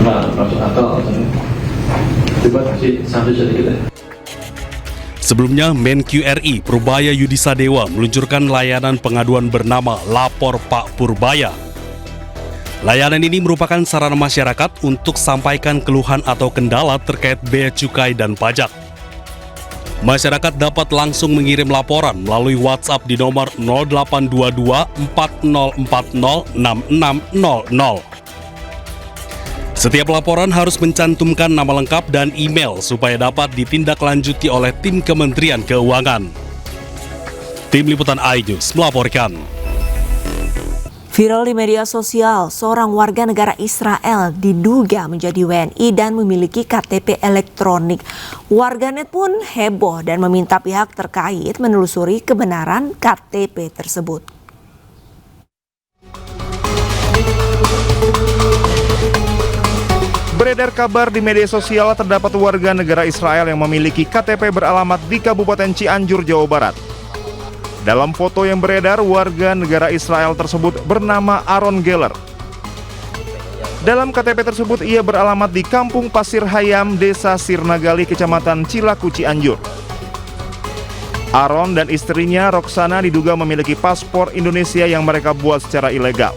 N: Nah, masuk akal alasannya. Coba kasih sanksi sedikit ya.
Q: Sebelumnya, Menq RI Purbaya Yudisadewa meluncurkan layanan pengaduan bernama Lapor Pak Purbaya. Layanan ini merupakan sarana masyarakat untuk sampaikan keluhan atau kendala terkait bea cukai dan pajak. Masyarakat dapat langsung mengirim laporan melalui WhatsApp di nomor 0822 4040 6600. Setiap laporan harus mencantumkan nama lengkap dan email supaya dapat ditindaklanjuti oleh tim Kementerian Keuangan. Tim Liputan iNews melaporkan.
U: Viral di media sosial, seorang warga negara Israel diduga menjadi WNI dan memiliki KTP elektronik. Warganet pun heboh dan meminta pihak terkait menelusuri kebenaran KTP tersebut.
B: Beredar kabar di media sosial terdapat warga negara Israel yang memiliki KTP beralamat di Kabupaten Cianjur, Jawa Barat. Dalam foto yang beredar, warga negara Israel tersebut bernama Aaron Geller. Dalam KTP tersebut, ia beralamat di Kampung Pasir Hayam, Desa Sirnagali, Kecamatan Cilaku, Cianjur. Aaron dan istrinya, Roksana, diduga memiliki paspor Indonesia yang mereka buat secara ilegal.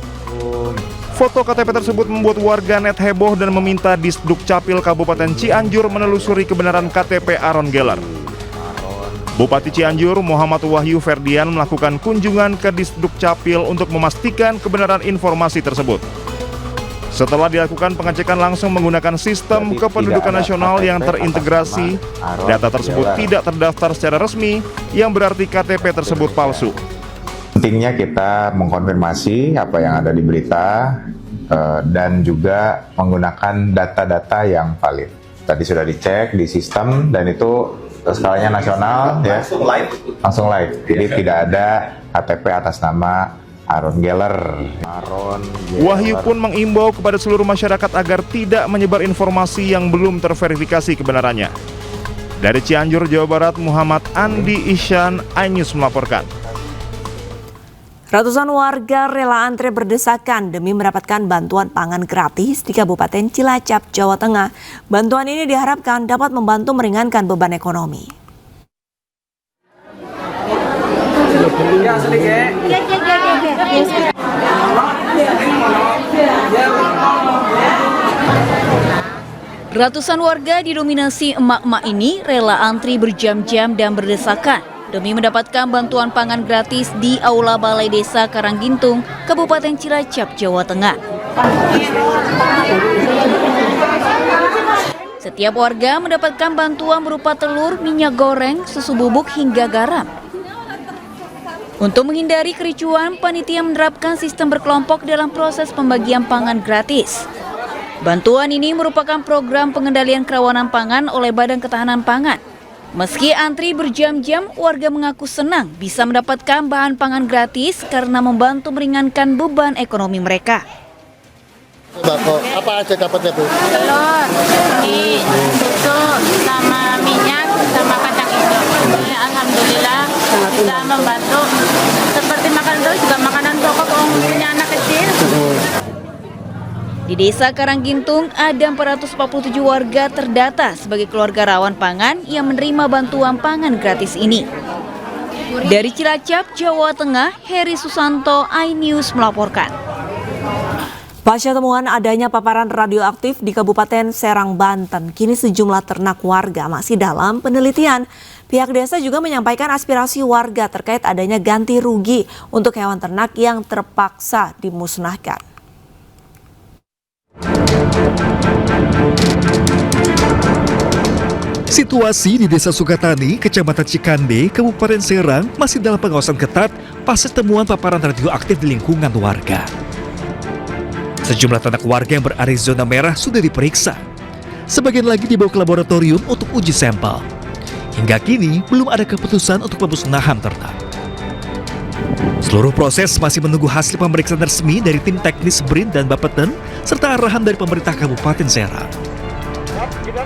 B: Foto KTP tersebut membuat warganet heboh dan meminta Disduk Capil Kabupaten Cianjur menelusuri kebenaran KTP Aaron Geller. Bupati Cianjur Muhammad Wahyu Ferdian melakukan kunjungan ke Disduk Capil untuk memastikan kebenaran informasi tersebut. Setelah dilakukan pengecekan langsung menggunakan sistem kependudukan nasional yang terintegrasi, data tersebut tidak terdaftar secara resmi, yang berarti KTP tersebut palsu.
C: Pentingnya kita mengkonfirmasi apa yang ada di berita dan juga menggunakan data-data yang valid. Tadi sudah dicek di sistem dan itu skalanya nasional, ya, langsung live. Jadi tidak ada KTP atas nama Aaron Geller.
B: Wahyu pun mengimbau kepada seluruh masyarakat agar tidak menyebar informasi yang belum terverifikasi kebenarannya. Dari Cianjur, Jawa Barat, Muhammad Andi Isyan, iNews melaporkan.
U: Ratusan warga rela antre berdesakan demi mendapatkan bantuan pangan gratis di Kabupaten Cilacap, Jawa Tengah. Bantuan ini diharapkan dapat membantu meringankan beban ekonomi.
O: Ratusan warga didominasi emak-emak ini rela antri berjam-jam dan berdesakan demi mendapatkan bantuan pangan gratis di Aula Balai Desa Karanggintung, Kabupaten Cilacap, Jawa Tengah. Setiap warga mendapatkan bantuan berupa telur, minyak goreng, susu bubuk hingga garam. Untuk menghindari kericuan, panitia menerapkan sistem berkelompok dalam proses pembagian pangan gratis. Bantuan ini merupakan program pengendalian kerawanan pangan oleh Badan Ketahanan Pangan. Meski antri berjam-jam, warga mengaku senang bisa mendapatkan bahan pangan gratis karena membantu meringankan beban ekonomi mereka.
P: Apa aja dapatnya, Bu?
R: Telur, mie, susu, sama minyak, sama kacang hijau. Ya, alhamdulillah bisa membantu. Seperti makanan itu juga makanan pokok punya anak kecil.
O: Di Desa Karanggintung ada 447 warga terdata sebagai keluarga rawan pangan yang menerima bantuan pangan gratis ini. Dari Cilacap, Jawa Tengah, Heri Susanto, iNews melaporkan. Pasca temuan adanya paparan radioaktif di Kabupaten Serang, Banten, kini sejumlah ternak warga masih dalam penelitian. Pihak desa juga menyampaikan aspirasi warga terkait adanya ganti rugi untuk hewan ternak yang terpaksa dimusnahkan.
A: Situasi di Desa Sukatani, Kecamatan Cikande, Kabupaten Serang masih dalam pengawasan ketat pasca temuan paparan radioaktif di lingkungan warga. Sejumlah ternak warga yang berada di zona merah sudah diperiksa. Sebagian lagi dibawa ke laboratorium untuk uji sampel. Hingga kini belum ada keputusan untuk pemusnahan ternak. Seluruh proses masih menunggu hasil pemeriksaan resmi dari tim teknis BRIN dan Bapeten serta arahan dari pemerintah Kabupaten Serang.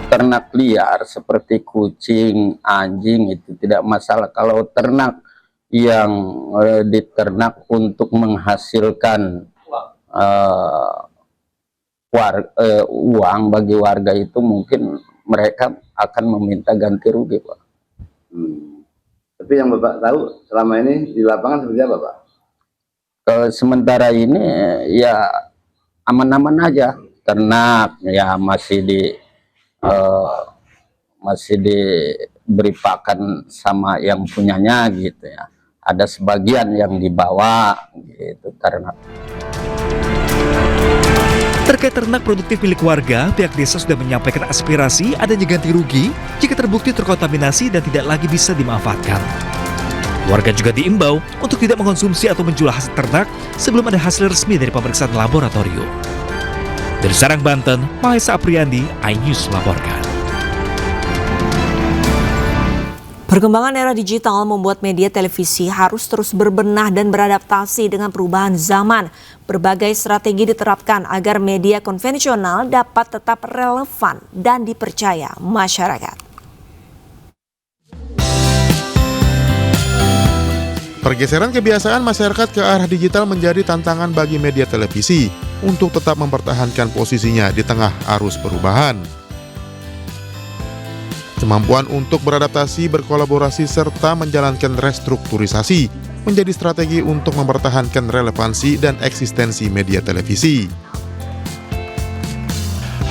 P: Ternak liar seperti kucing, anjing itu tidak masalah. Kalau ternak yang diternak untuk menghasilkan uang bagi warga itu mungkin mereka akan meminta ganti rugi, Pak.
S: Tapi yang Bapak tahu selama ini di lapangan seperti apa, Pak?
P: Sementara ini ya aman-aman aja. Ternak ya masih diberi pakan sama yang punyanya gitu ya. Ada sebagian yang dibawa gitu ternak.
A: Terkait ternak produktif milik warga, pihak desa sudah menyampaikan aspirasi adanya ganti rugi jika terbukti terkontaminasi dan tidak lagi bisa dimanfaatkan. Warga juga diimbau untuk tidak mengkonsumsi atau menjual hasil ternak sebelum ada hasil resmi dari pemeriksaan laboratorium. Dari Serang, Banten, Mahesa Apriandi, iNews melaporkan.
U: Perkembangan era digital membuat media televisi harus terus berbenah dan beradaptasi dengan perubahan zaman. Berbagai strategi diterapkan agar media konvensional dapat tetap relevan dan dipercaya masyarakat.
B: Pergeseran kebiasaan masyarakat ke arah digital menjadi tantangan bagi media televisi untuk tetap mempertahankan posisinya di tengah arus perubahan. Kemampuan untuk beradaptasi, berkolaborasi, serta menjalankan restrukturisasi menjadi strategi untuk mempertahankan relevansi dan eksistensi media televisi.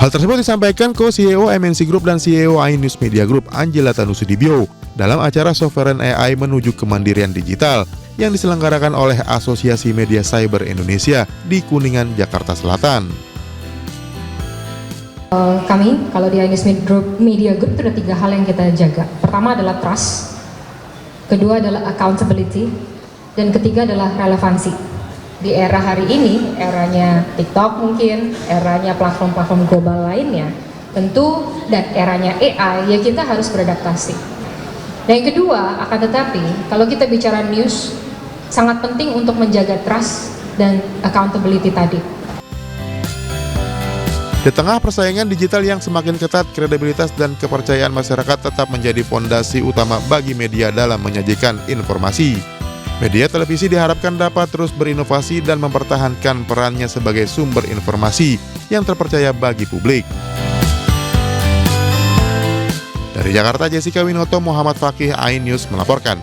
B: Hal tersebut disampaikan Co-CEO MNC Group dan CEO iNews Media Group Angela Tanusudibyo dalam acara Sovereign AI menuju kemandirian digital yang diselenggarakan oleh Asosiasi Media Cyber Indonesia di Kuningan, Jakarta Selatan.
X: Kami, kalau di iNews Media Group itu ada 3 hal yang kita jaga. Pertama adalah trust, kedua adalah accountability, dan ketiga adalah relevansi. Di era hari ini, eranya TikTok mungkin, eranya platform-platform global lainnya, tentu, dan eranya AI, ya kita harus beradaptasi. Dan yang kedua, akan tetapi, kalau kita bicara news, sangat penting untuk menjaga trust dan accountability tadi.
B: Di tengah persaingan digital yang semakin ketat, kredibilitas dan kepercayaan masyarakat tetap menjadi fondasi utama bagi media dalam menyajikan informasi. Media televisi diharapkan dapat terus berinovasi dan mempertahankan perannya sebagai sumber informasi yang terpercaya bagi publik. Dari Jakarta, Jessica Winoto, Muhammad Fakih, iNews melaporkan.